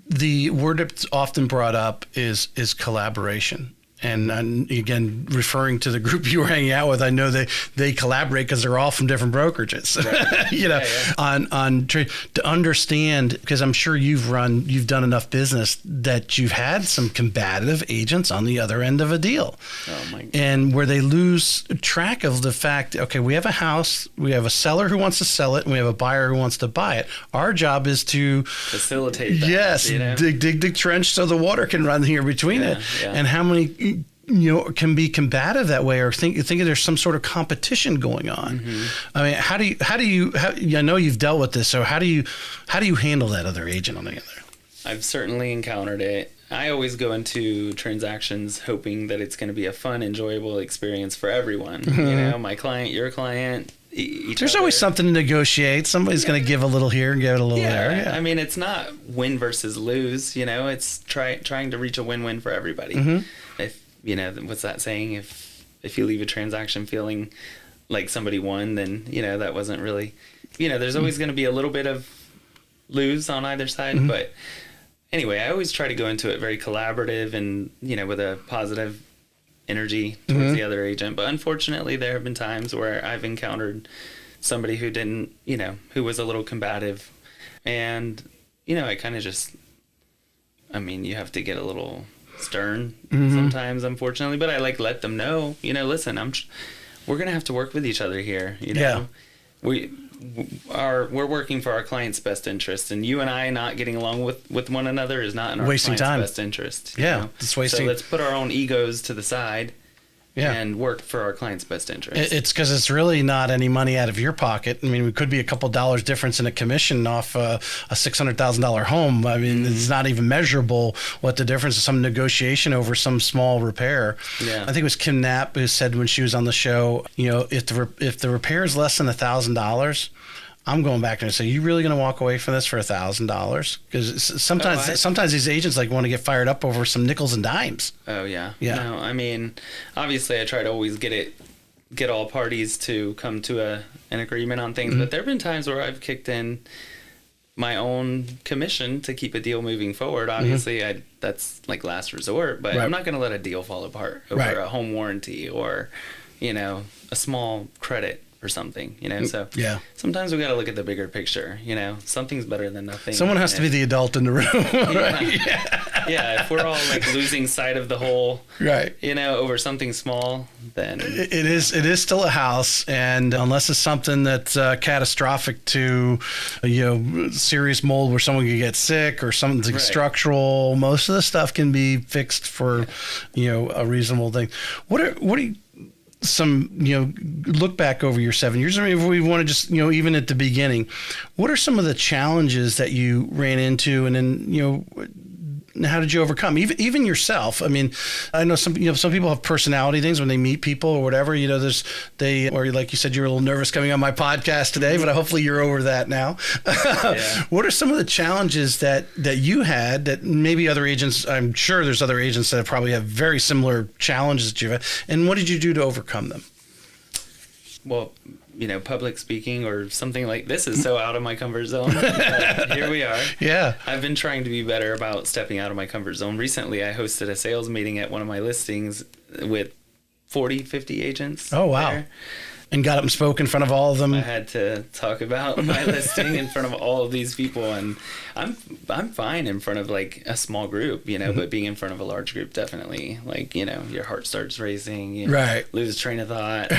Speaker 1: The
Speaker 2: word that's often brought up is collaboration. And again, referring to the group you were hanging out with, I know they collaborate because they're all from different brokerages. Right. On to understand, because I'm sure you've done enough business that you've had some combative agents on the other end of a deal.
Speaker 1: Oh my God.
Speaker 2: And where they lose track of the fact, okay, we have a house, we have a seller who wants to sell it, and we have a buyer who wants to buy it. Our job is to
Speaker 1: facilitate that.
Speaker 2: Yes, dig the trench so the water can run here between it. Yeah. And how many can be combative that way, or think there's some sort of competition going on. Mm-hmm. I mean, how do you I know you've dealt with this, so how do you handle that other agent on the other?
Speaker 1: I've certainly encountered it. I always go into transactions hoping that it's going to be a fun, enjoyable experience for everyone. Mm-hmm. My client, your client.
Speaker 2: There's always something to negotiate. Somebody's going to give a little here and give it a little there. Yeah.
Speaker 1: I mean, it's not win versus lose. It's trying to reach a win-win for everybody. Mm-hmm. If what's that saying? If you leave a transaction feeling like somebody won, then that wasn't really. There's always going to be a little bit of lose on either side. Mm-hmm. But anyway, I always try to go into it very collaborative and with a positive energy towards mm-hmm. the other agent. But unfortunately, there have been times where I've encountered somebody who didn't, who was a little combative, and I kind of just. I mean, you have to get a little stern mm-hmm. sometimes, unfortunately, but I let them know, listen, we're going to have to work with each other here.
Speaker 2: Yeah.
Speaker 1: We're working for our client's best interest, and you and I not getting along with one another is not in our
Speaker 2: wasting
Speaker 1: client's
Speaker 2: time.
Speaker 1: Best interest.
Speaker 2: Yeah. It's wasting.
Speaker 1: So let's put our own egos to the side. Yeah. And work for our client's best interest.
Speaker 2: It's because it's really not any money out of your pocket. I mean, it could be a couple dollars difference in a commission off a $600,000 home. I mean, mm-hmm. it's not even measurable what the difference is. Some negotiation over some small repair. Yeah. I think it was Kim Knapp who said when she was on the show, if the repair is less than $1,000, I'm going back and say, you really going to walk away from this for $1,000? Because sometimes these agents want to get fired up over some nickels and dimes.
Speaker 1: Oh yeah. No, I mean, obviously I try to always get all parties to come to an agreement on things, mm-hmm. but there've been times where I've kicked in my own commission to keep a deal moving forward. Obviously, mm-hmm. That's last resort, but right. I'm not going to let a deal fall apart over right. a home warranty or, a small credit or something, so yeah. Sometimes we got to look at the bigger picture, something's better than nothing.
Speaker 2: Someone has to be the adult in the room. Right?
Speaker 1: Yeah. If we're all losing sight of the whole,
Speaker 2: right.
Speaker 1: Over something small, then
Speaker 2: it is still a house. And unless it's something that's catastrophic to, serious mold where someone could get sick or something right. structural, most of the stuff can be fixed for, a reasonable thing. What are you, some, look back over your 7 years. I mean, if we want to just, even at the beginning, what are some of the challenges that you ran into, and then, how did you overcome even yourself? I mean, I know some people have personality things when they meet people or whatever, or like you said, you were a little nervous coming on my podcast today, but hopefully you're over that now. Yeah. What are some of the challenges that you had that maybe other agents, I'm sure there's other agents that probably have very similar challenges that you've had, and what did you do to overcome them?
Speaker 1: Well, public speaking or something like this is so out of my comfort zone. Here we are.
Speaker 2: Yeah.
Speaker 1: I've been trying to be better about stepping out of my comfort zone. Recently, I hosted a sales meeting at one of my listings with 50 agents.
Speaker 2: Oh, wow. There. And got up and spoke in front of all of them.
Speaker 1: I had to talk about my listing in front of all of these people, and I'm fine in front of a small group, mm-hmm. but being in front of a large group, definitely, your heart starts racing, you
Speaker 2: right.
Speaker 1: lose train of thought.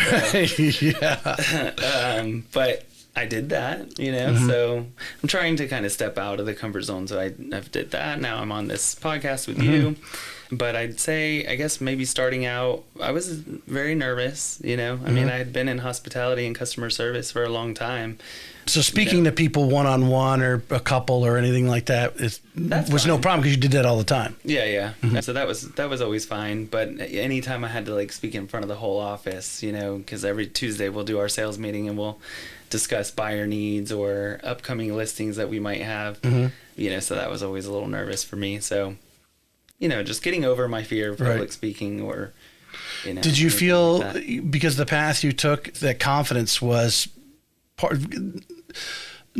Speaker 2: Yeah.
Speaker 1: But I did that, mm-hmm. so I'm trying to kind of step out of the comfort zone. So I've did that. Now I'm on this podcast with mm-hmm. you. But I'd say, I guess maybe starting out, I was very nervous, I mm-hmm. mean, I had been in hospitality and customer service for a long time.
Speaker 2: So speaking to people one-on-one or a couple or anything like that was fine. No problem because you did that all the time.
Speaker 1: Yeah. Mm-hmm. So that was always fine. But anytime I had to speak in front of the whole office, because every Tuesday we'll do our sales meeting and we'll discuss buyer needs or upcoming listings that we might have, mm-hmm. So that was always a little nervous for me. So just getting over my fear of public right. speaking or,
Speaker 2: Did you feel, because the path you took, that confidence was part,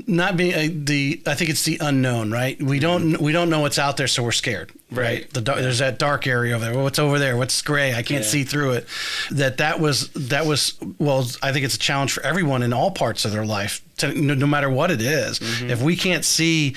Speaker 2: not being I think it's the unknown, right? We don't know what's out there, so we're scared, right? There's that dark area over there. What's over there? What's gray? I can't see through it. That was well, I think it's a challenge for everyone in all parts of their life, no matter what it is. If we can't see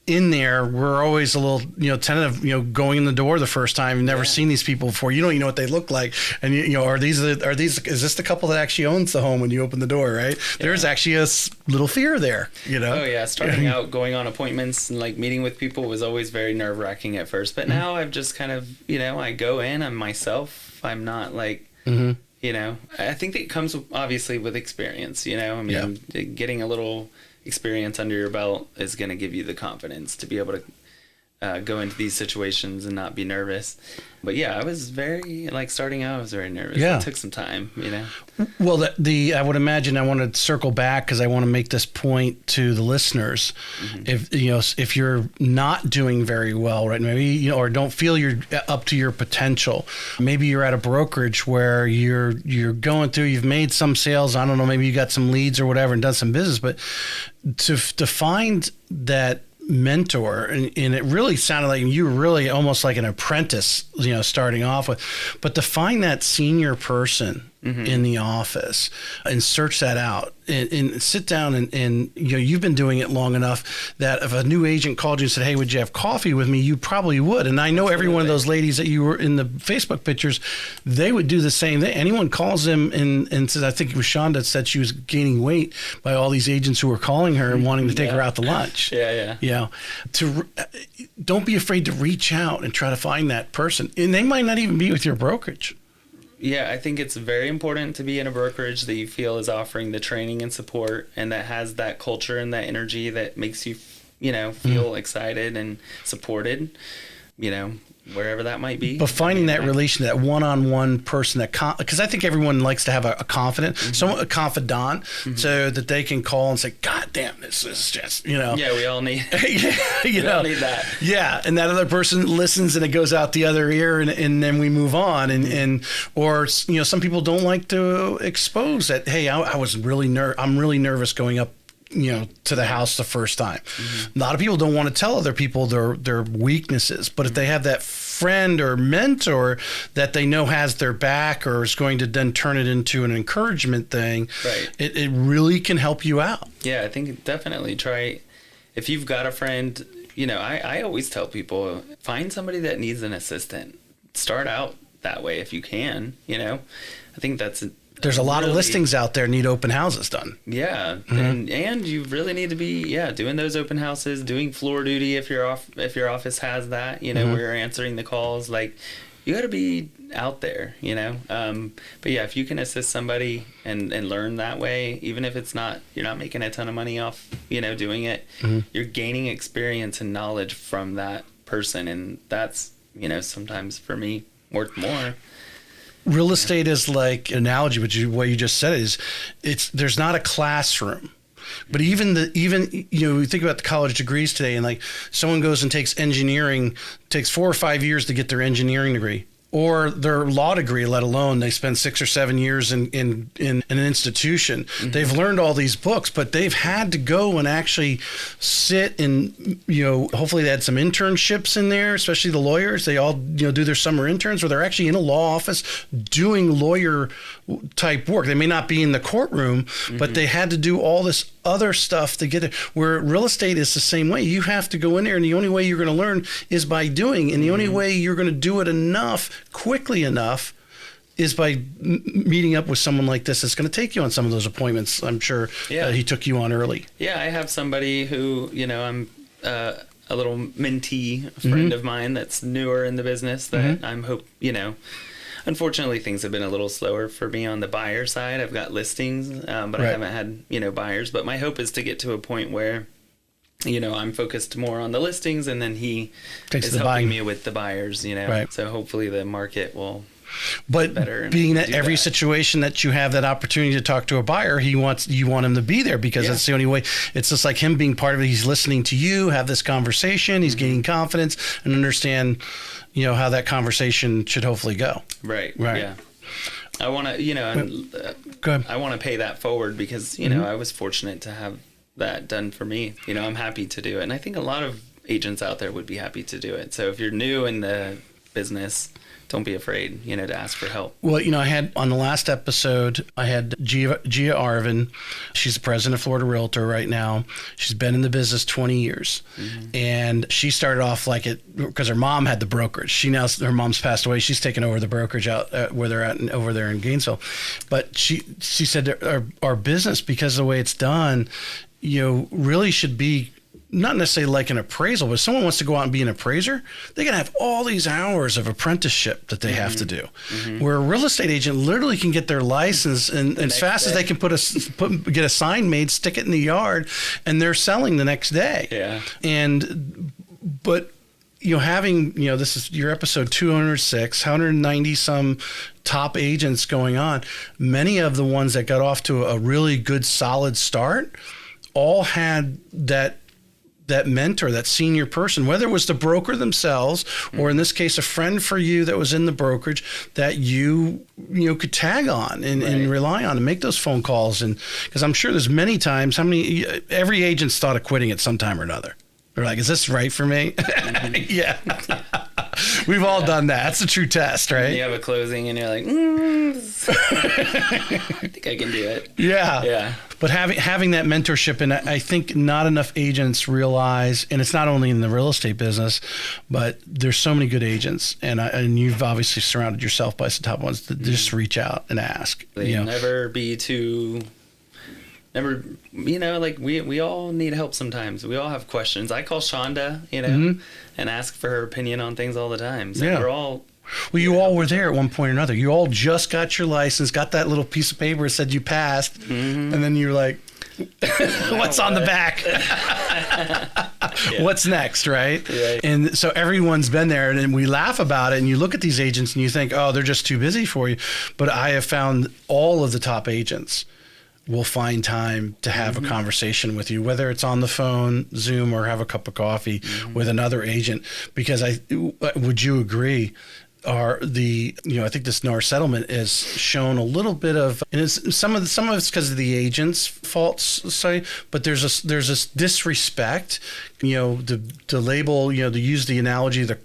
Speaker 2: in there, we're always a little, tentative, going in the door the first time. You've never seen these people before. You don't even know what they look like. And, is this the couple that actually owns the home when you open the door, right? Yeah. There's actually a little fear there, Oh,
Speaker 1: yeah. Starting out, going on appointments and meeting with people was always very nerve wracking at first. But now I've just kind of, I go in, I'm myself. I'm not I think that comes obviously with experience, getting a little experience under your belt is going to give you the confidence to be able to go into these situations and not be nervous. But yeah, I was very starting out, I was very nervous. It took some time,
Speaker 2: Well, I would imagine, I want to circle back because I want to make this point to the listeners. If you're not doing very well, right, maybe or don't feel you're up to your potential, maybe you're at a brokerage where you're going through, you've made some sales, I don't know, maybe you got some leads or whatever and done some business, but to find that mentor, and it really sounded like you were really almost like an apprentice, starting off with, but to find that senior person in the office and search that out and sit down and you've been doing it long enough that if a new agent called you and said, hey, would you have coffee with me? You probably would. And I know every one of those ladies that you were in the Facebook pictures, they would do the same thing. Anyone calls them and says, I think it was Shonda said she was gaining weight by all these agents who were calling her and wanting to take her out to lunch. Don't be afraid to reach out and try to find that person. And they might not even be with your brokerage.
Speaker 1: Yeah, I think it's very important to be in a brokerage that you feel is offering the training and support and that has that culture and that energy that makes you, feel excited and supported, wherever that might be.
Speaker 2: But finding that relation, that one-on-one person because I think everyone likes to have a confidant, a confidant, so that they can call and say, God damn, this is just,
Speaker 1: Yeah, we all need
Speaker 2: we all
Speaker 1: need that.
Speaker 2: Yeah, and that other person listens and it goes out the other ear and then we move on. Or some people don't like to expose that, hey, I'm really nervous going up to the house the first time. A lot of people don't want to tell other people their weaknesses, but if they have that friend or mentor that they know has their back or is going to then turn it into an encouragement thing, it really can help you out.
Speaker 1: Yeah, I think definitely try, if you've got a friend, I always tell people, find somebody that needs an assistant. Start out that way if you can, I think there's a lot
Speaker 2: of listings out there need open houses done.
Speaker 1: Yeah, and you really need to be doing those open houses, doing floor duty if your office has that. Where you're answering the calls. You got to be out there. But yeah, if you can assist somebody and learn that way, even if you're not making a ton of money off doing it, you're gaining experience and knowledge from that person, and that's sometimes for me worth more.
Speaker 2: Real estate is like analogy, but what you just said is there's not a classroom, but even you think about the college degrees today, and someone goes and takes 4 or 5 years to get their engineering degree or their law degree, let alone they spend 6 or 7 years in an institution. They've learned all these books, but they've had to go and actually sit and, hopefully they had some internships in there, especially the lawyers. They all, do their summer interns where they're actually in a law office doing lawyer type work. They may not be in the courtroom, but they had to do all this other stuff to get it. Where real estate is the same way. You have to go in there, and the only way you're going to learn is by doing. And the only way you're going to do it quickly enough, is by meeting up with someone like this. It's going to take you on some of those appointments. I'm sure he took you on early. Yeah,
Speaker 1: I have somebody who, I'm a little mentee friend of mine that's newer in the business that unfortunately, things have been a little slower for me on the buyer side. I've got listings, but I haven't had, buyers. But my hope is to get to a point where, I'm focused more on the listings, and then he is helping me with the buyers, So hopefully the market will get better. But being that every situation that you have that opportunity to talk to a buyer, you want him to be there, because that's the only way. It's just like him being part of it. He's listening to you, have this conversation. He's gaining confidence and understand how that conversation should hopefully go. Right. Yeah. I want to, I want to pay that forward because, I was fortunate to have that done for me. I'm happy to do it. And I think a lot of agents out there would be happy to do it. So if you're new in the business, don't be afraid, to ask for help.
Speaker 2: Well, I had on the last episode, I had Gia Arvin. She's the president of Florida Realtor right now. She's been in the business 20 years. And she started off because her mom had the brokerage. Her mom's passed away. She's taken over the brokerage out where they're at over there in Gainesville. But she said our business, because of the way it's done, really should be not necessarily like an appraisal, but if someone wants to go out and be an appraiser, they can have all these hours of apprenticeship that they have to do. Where a real estate agent literally can get their license and as fast as they can get a sign made, stick it in the yard, and they're selling the next day.
Speaker 1: Yeah.
Speaker 2: But having, this is your episode 206, 190 some top agents going on. Many of the ones that got off to a really good, solid start all had that mentor, that senior person, whether it was the broker themselves or in this case, a friend for you that was in the brokerage that you could tag on and rely on and make those phone calls. And because I'm sure there's many times, every agent's thought of quitting at some time or another. They're like, is this right for me? Yeah. We've all done that. That's a true test, right?
Speaker 1: You have a closing and you're like, I think I can do it.
Speaker 2: Yeah.
Speaker 1: Yeah.
Speaker 2: But having that mentorship, and I think not enough agents realize, and it's not only in the real estate business, but there's so many good agents, and you've obviously surrounded yourself by some top ones that just reach out and ask.
Speaker 1: Never be too... Never, we all need help sometimes. We all have questions. I call Shonda, and ask for her opinion on things all the time. So we're all...
Speaker 2: Well, you all were there at one point or another. You all just got your license, got that little piece of paper that said you passed, and then you're like, what's on the back? What's next, right? And so everyone's been there, and we laugh about it, and you look at these agents and you think, oh, they're just too busy for you. But I have found all of the top agents will find time to have a conversation with you, whether it's on the phone, Zoom, or have a cup of coffee with another agent. Because would you agree? I think this NAR settlement has shown a little bit of, and it's some of it's because of the agent's faults, but there's this disrespect, to label, to use the analogy, the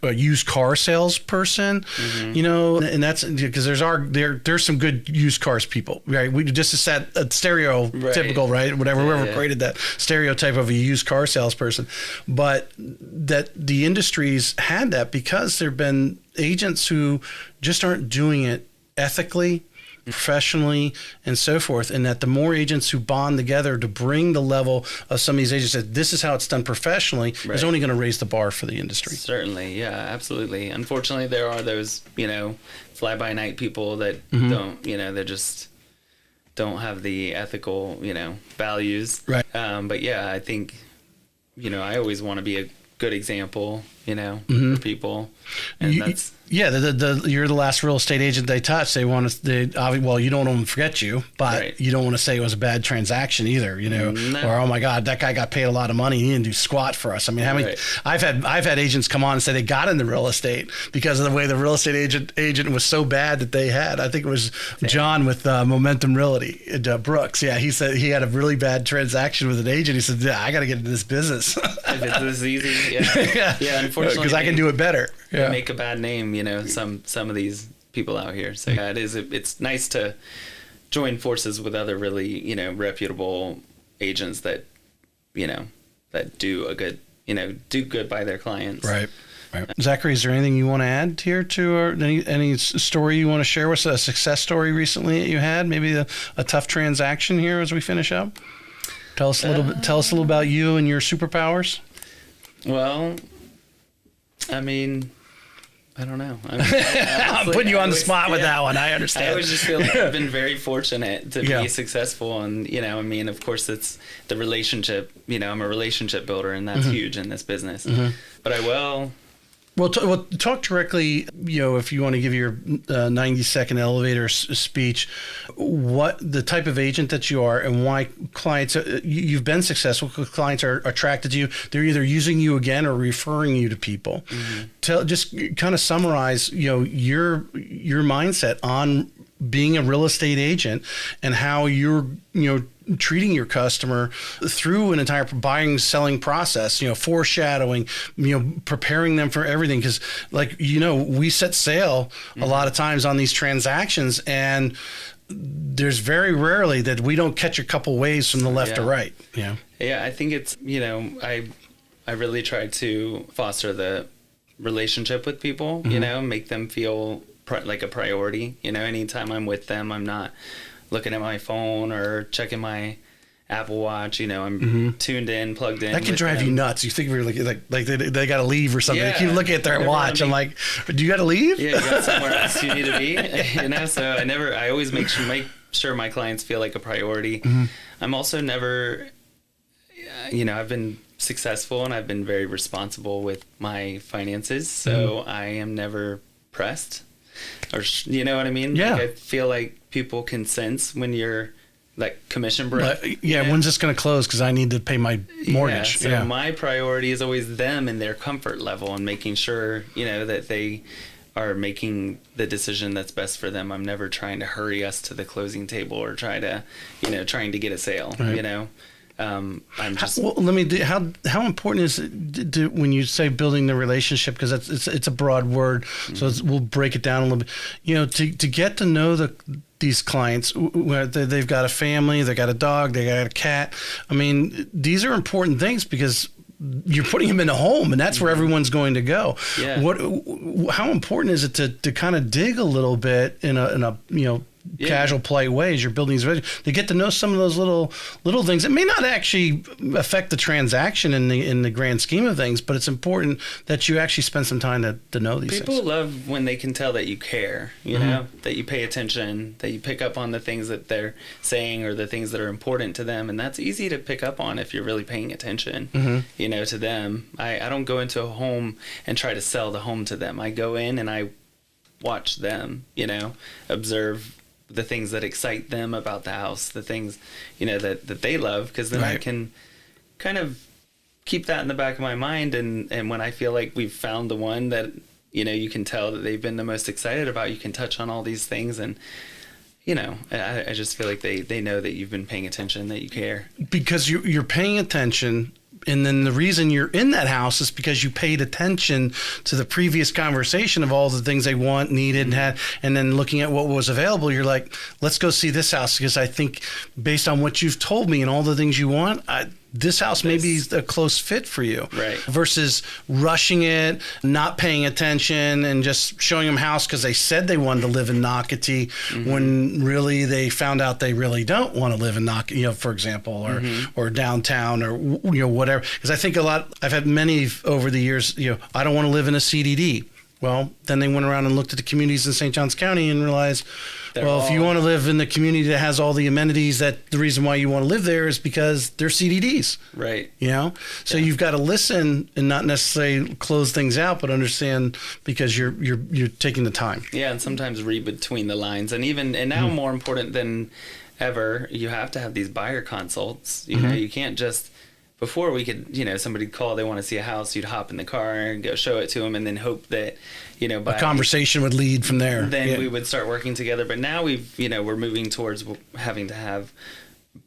Speaker 2: a used car salesperson, and that's because there's some good used cars people, right? We just set a stereotypical, right? Whoever created that stereotype of a used car salesperson, but that the industry's had that because there've been agents who just aren't doing it ethically, professionally, and so forth, and that the more agents who bond together to bring the level of some of these agents that this is how it's done professionally is only going to raise the bar for the industry.
Speaker 1: Certainly, yeah, absolutely. Unfortunately, there are those, fly-by-night people that don't, they just don't have the ethical, values.
Speaker 2: Right.
Speaker 1: But yeah, I think, I always want to be a good example, for people, and that's...
Speaker 2: Yeah, you're the last real estate agent they touch. They want to, you don't want them to forget you, but you don't want to say it was a bad transaction either, or, oh my God, that guy got paid a lot of money. He didn't do squat for us. I mean, I've had agents come on and say they got into real estate because of the way the real estate agent was so bad that they had. I think it was John with Momentum Realty, Brooks. Yeah, he said he had a really bad transaction with an agent. He said, I got to get into this business.
Speaker 1: If it's this easy, yeah, unfortunately.
Speaker 2: Because I can do it better.
Speaker 1: They make a bad name, some of these people out here. So yeah, it's nice to join forces with other really, reputable agents that, that do a good, do good by their clients.
Speaker 2: Right. Zackery, is there anything you want to add here to any story you want to share with us, a success story recently that you had, maybe a tough transaction here as we finish up? Tell us a little about you and your superpowers.
Speaker 1: Well, I mean, I don't know.
Speaker 2: I'm putting you on the spot with that one. I understand.
Speaker 1: I always just feel like I've been very fortunate to be successful. And, of course, it's the relationship. I'm a relationship builder, and that's huge in this business. But I will...
Speaker 2: Well, talk directly, if you want to give your 90-second elevator speech, what the type of agent that you are and why clients, you've been successful because clients are attracted to you. They're either using you again or referring you to people. Just kind of summarize, your mindset on being a real estate agent and how you're, treating your customer through an entire buying, selling process, foreshadowing, preparing them for everything. Because we set sail a lot of times on these transactions, and there's very rarely that we don't catch a couple waves from the left or right.
Speaker 1: Yeah, I think it's, I really try to foster the relationship with people, make them feel like a priority. Anytime I'm with them, I'm not looking at my phone or checking my Apple Watch. I'm tuned in, plugged in.
Speaker 2: That can drive you nuts. You think we're like they got to leave or something. They keep looking at their watch. I'm like, do you got to leave?
Speaker 1: Yeah, you got somewhere else you need to be. So I always make sure my clients feel like a priority. I'm also never, I've been successful and I've been very responsible with my finances. So I am never pressed, or you know what I mean?
Speaker 2: Yeah.
Speaker 1: I feel like people can sense when you're like commission breath.
Speaker 2: When's this going to close? Because I need to pay my mortgage.
Speaker 1: So my priority is always them and their comfort level, and making sure, that they are making the decision that's best for them. I'm never trying to hurry us to the closing table or trying to get a sale,
Speaker 2: Right.
Speaker 1: I'm just.
Speaker 2: How important is it when you say building the relationship? Because it's a broad word, so we'll break it down a little bit. To get to know these clients, where they've got a family, they got a dog, they got a cat. I mean, these are important things because you're putting them in a home, and that's where everyone's going to go.
Speaker 1: Yeah.
Speaker 2: How important is it to kind of dig a little bit in a casual, polite way as you're building these, to get to know some of those little things? It may not actually affect the transaction in the grand scheme of things, but it's important that you actually spend some time to know these things.
Speaker 1: People love when they can tell that you care, that you pay attention, that you pick up on the things that they're saying or the things that are important to them. And that's easy to pick up on if you're really paying attention, to them. I don't go into a home and try to sell the home to them. I go in and I watch them, observe the things that excite them about the house, the things, that they love, because then I can kind of keep that in the back of my mind. And when I feel like we've found the one that, you can tell that they've been the most excited about, you can touch on all these things. And, I just feel like they know that you've been paying attention, that you care. Because
Speaker 2: you're paying attention. And then the reason you're in that house is because you paid attention to the previous conversation of all the things they want, needed, and had, and then looking at what was available, you're like, let's go see this house, because I think based on what you've told me and all the things you want, this house may be a close fit for you.
Speaker 1: Right.
Speaker 2: Versus rushing it, not paying attention, and just showing them house because they said they wanted to live in Nocatee, when really they found out they really don't want to live in Nocatee, for example, or downtown, or whatever. Because I think I've had many over the years, I don't want to live in a CDD. Well, then they went around and looked at the communities in St. Johns County and realized, if you want to live in the community that has all the amenities, that the reason why you want to live there is because they're CDDs.
Speaker 1: Right.
Speaker 2: So you've got to listen and not necessarily close things out, but understand, because you're taking the time.
Speaker 1: Yeah, and sometimes read between the lines, and now more important than ever, you have to have these buyer consults. You can't just. Before we could, somebody'd call, they want to see a house, you'd hop in the car and go show it to them, and then hope that, by
Speaker 2: a conversation would lead from there.
Speaker 1: Then we would start working together. But now we're moving towards having to have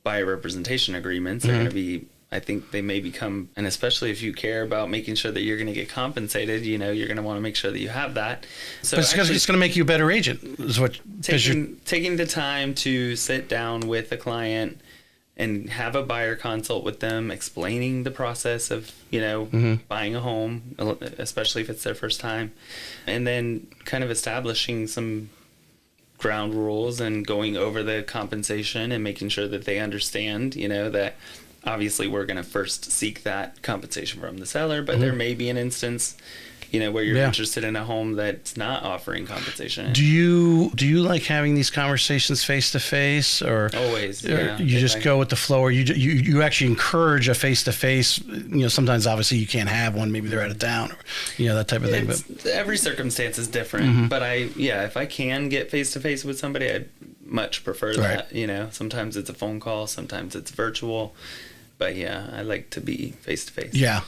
Speaker 1: buyer representation agreements. They're going to be, I think they may become, and especially if you care about making sure that you're going to get compensated, you're going to want to make sure that you have that. So
Speaker 2: but it's going to make you a better agent, is what
Speaker 1: taking the time to sit down with a client and have a buyer consult with them, explaining the process of, buying a home, especially if it's their first time, and then kind of establishing some ground rules and going over the compensation and making sure that they understand, that obviously we're going to first seek that compensation from the seller, but there may be an instance, where you're interested in a home that's not offering compensation.
Speaker 2: Do you like having these conversations face to face, or
Speaker 1: always?
Speaker 2: You just go with the flow, or you actually encourage a face to face? Sometimes obviously you can't have one. Maybe they're out of town, or that type of thing. But
Speaker 1: every circumstance is different. But if I can get face to face with somebody, I'd much prefer that. Sometimes it's a phone call, sometimes it's virtual. But yeah, I like to be face to face.
Speaker 2: Yeah.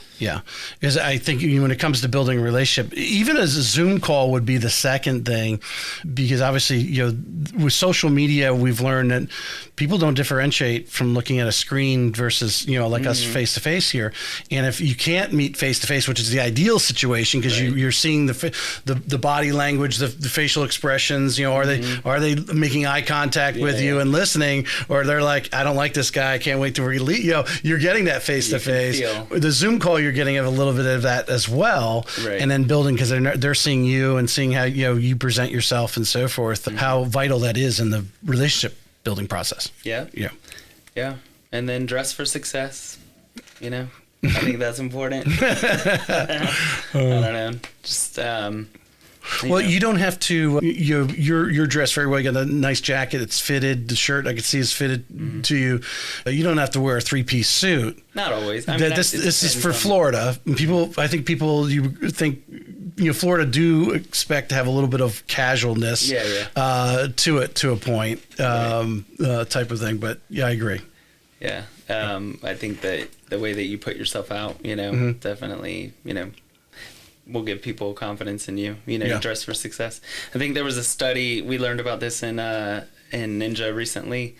Speaker 2: Because I think when it comes to building a relationship, even as a Zoom call would be the second thing, because obviously, with social media, we've learned that people don't differentiate from looking at a screen versus, like us face to face here. And if you can't meet face to face, which is the ideal situation, because you're seeing the body language, the facial expressions, are they making eye contact with you and listening, or they're like, I don't like this guy, I can't wait to release. You're getting that face to face. The Zoom call, you're getting a little bit of that as well, and then building, because they're seeing you and seeing how you present yourself and so forth, how vital that is in the relationship building process. Yeah.
Speaker 1: And then dress for success. I think that's important. I don't know. Just
Speaker 2: you don't have to. You're dressed very well. You got a nice jacket. It's fitted. The shirt I can see is fitted to you. You don't have to wear a 3-piece suit.
Speaker 1: Not always.
Speaker 2: This is for Florida. I think people you think Florida do expect to have a little bit of casualness to it to a point type of thing. But yeah, I agree.
Speaker 1: Yeah, I think that the way that you put yourself out, definitely, will give people confidence in you. You dress for success. I think there was a study, we learned about this in Ninja recently.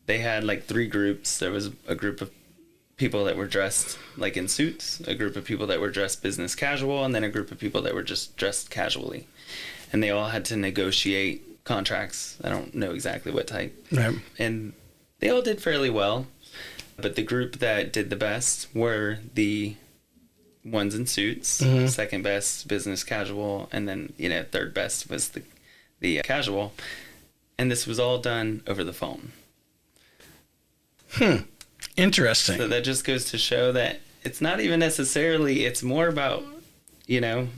Speaker 1: They had like 3 groups. There was a group of people that were dressed like in suits, a group of people that were dressed business casual, and then a group of people that were just dressed casually. And they all had to negotiate contracts. I don't know exactly what type.
Speaker 2: Right.
Speaker 1: And they all did fairly well. But the group that did the best were the ones in suits, second best business casual, and then third best was the casual, and this was all done over the phone.
Speaker 2: Interesting.
Speaker 1: So that just goes to show that it's not even necessarily, it's more about you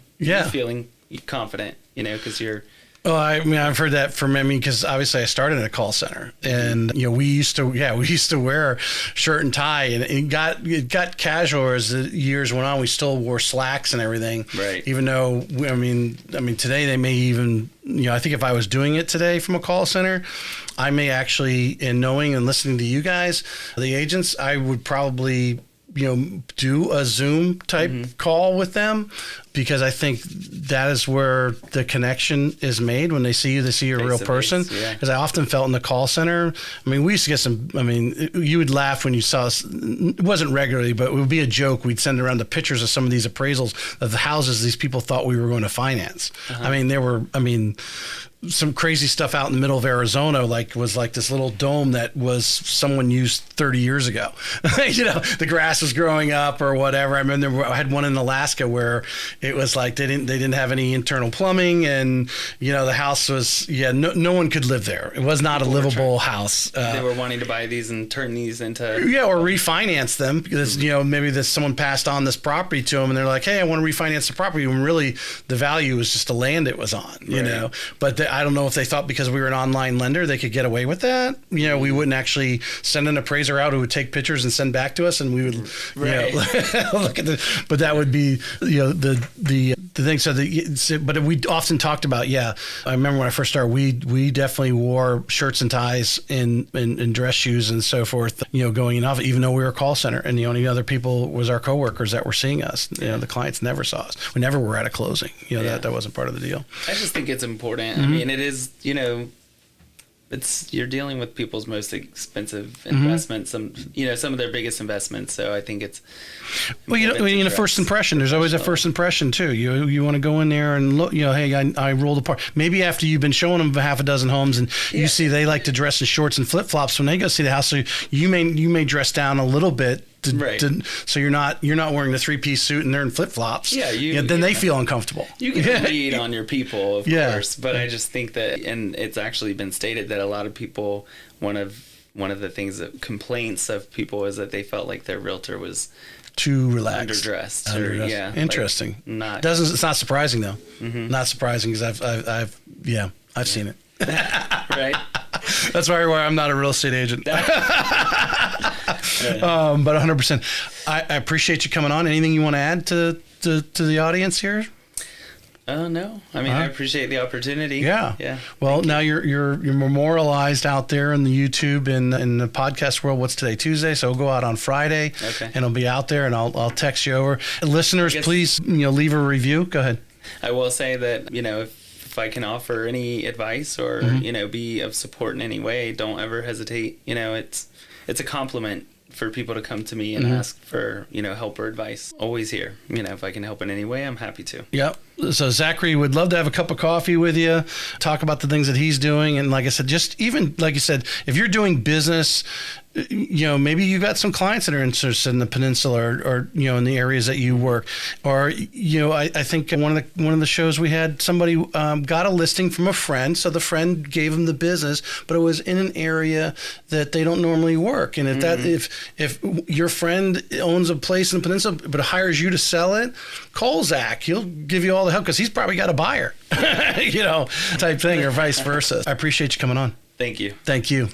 Speaker 1: feeling confident, because you're.
Speaker 2: Well, I've heard that from because obviously I started in a call center, and we used to wear shirt and tie, and it got casual as the years went on. We still wore slacks and everything,
Speaker 1: right?
Speaker 2: Even though today they may even I think if I was doing it today from a call center, I may actually, in knowing and listening to you guys, the agents, I would probably do a Zoom type call with them, because I think that is where the connection is made when they see you a real person. Because I often felt in the call center, we used to get some, you would laugh when you saw us. It wasn't regularly, but it would be a joke. We'd send around the pictures of some of these appraisals of the houses these people thought we were going to finance. There were, some crazy stuff out in the middle of Arizona, was this little dome that was someone used 30 years ago. The grass was growing up or whatever. I remember I had one in Alaska where it was like they didn't have any internal plumbing, and the house was no one could live there. It was not a livable house.
Speaker 1: They were wanting to buy these and turn these into
Speaker 2: or refinance them, because maybe someone passed on this property to them and they're like, hey, I want to refinance the property, when really the value was just the land it was on. But I don't know if they thought because we were an online lender they could get away with that. We wouldn't actually send an appraiser out who would take pictures and send back to us, and we would look at but that would be the thing. But we often talked about I remember when I first started, we definitely wore shirts and ties and dress shoes and so forth, going in off, even though we were a call center, and the only other people was our coworkers that were seeing us. The clients never saw us. We never were at a closing. That wasn't part of the deal.
Speaker 1: I just think it's important. It is, you're dealing with people's most expensive investments, some of their biggest investments. So I think it's
Speaker 2: a first impression. There's always a first impression too. You want to go in there and look. Hey, I rolled apart. Maybe after you've been showing them half a dozen homes, and you see they like to dress in shorts and flip flops when they go see the house. So you may dress down a little bit. So you're not wearing the 3-piece suit and they're in flip flops. Then they feel uncomfortable.
Speaker 1: You can read on your people, of course, but I just think that, and it's actually been stated that a lot of people, one of the complaints of people is that they felt like their realtor was
Speaker 2: too relaxed,
Speaker 1: underdressed.
Speaker 2: Interesting. It's not surprising though. Not surprising, because I've seen it.
Speaker 1: Right.
Speaker 2: That's why I'm not a real estate agent. But 100%. I appreciate you coming on. Anything you want to add to the audience here?
Speaker 1: No. I mean, I appreciate the opportunity.
Speaker 2: Yeah.
Speaker 1: Yeah.
Speaker 2: Well, now you're memorialized out there in the YouTube and in the podcast world. What's today? Tuesday. So we'll go out on Friday.
Speaker 1: Okay.
Speaker 2: And it'll be out there, and I'll text you over. Listeners, please, leave a review. Go ahead.
Speaker 1: I will say that, if I can offer any advice or, be of support in any way, don't ever hesitate. It's a compliment for people to come to me and ask for, help or advice. Always here. If I can help in any way, I'm happy to.
Speaker 2: Yep. So Zackery would love to have a cup of coffee with you, talk about the things that he's doing. And like I said, just even, like you said, if you're doing business, maybe you've got some clients that are interested in the peninsula or in the areas that you work. Or, I think one of the shows we had, somebody got a listing from a friend. So the friend gave him the business, but it was in an area that they don't normally work. And if your friend owns a place in the peninsula, but hires you to sell it, call Zack. He'll give you all the help because he's probably got a buyer, type thing, or vice versa. I appreciate you coming on.
Speaker 1: Thank you.
Speaker 2: Thank you.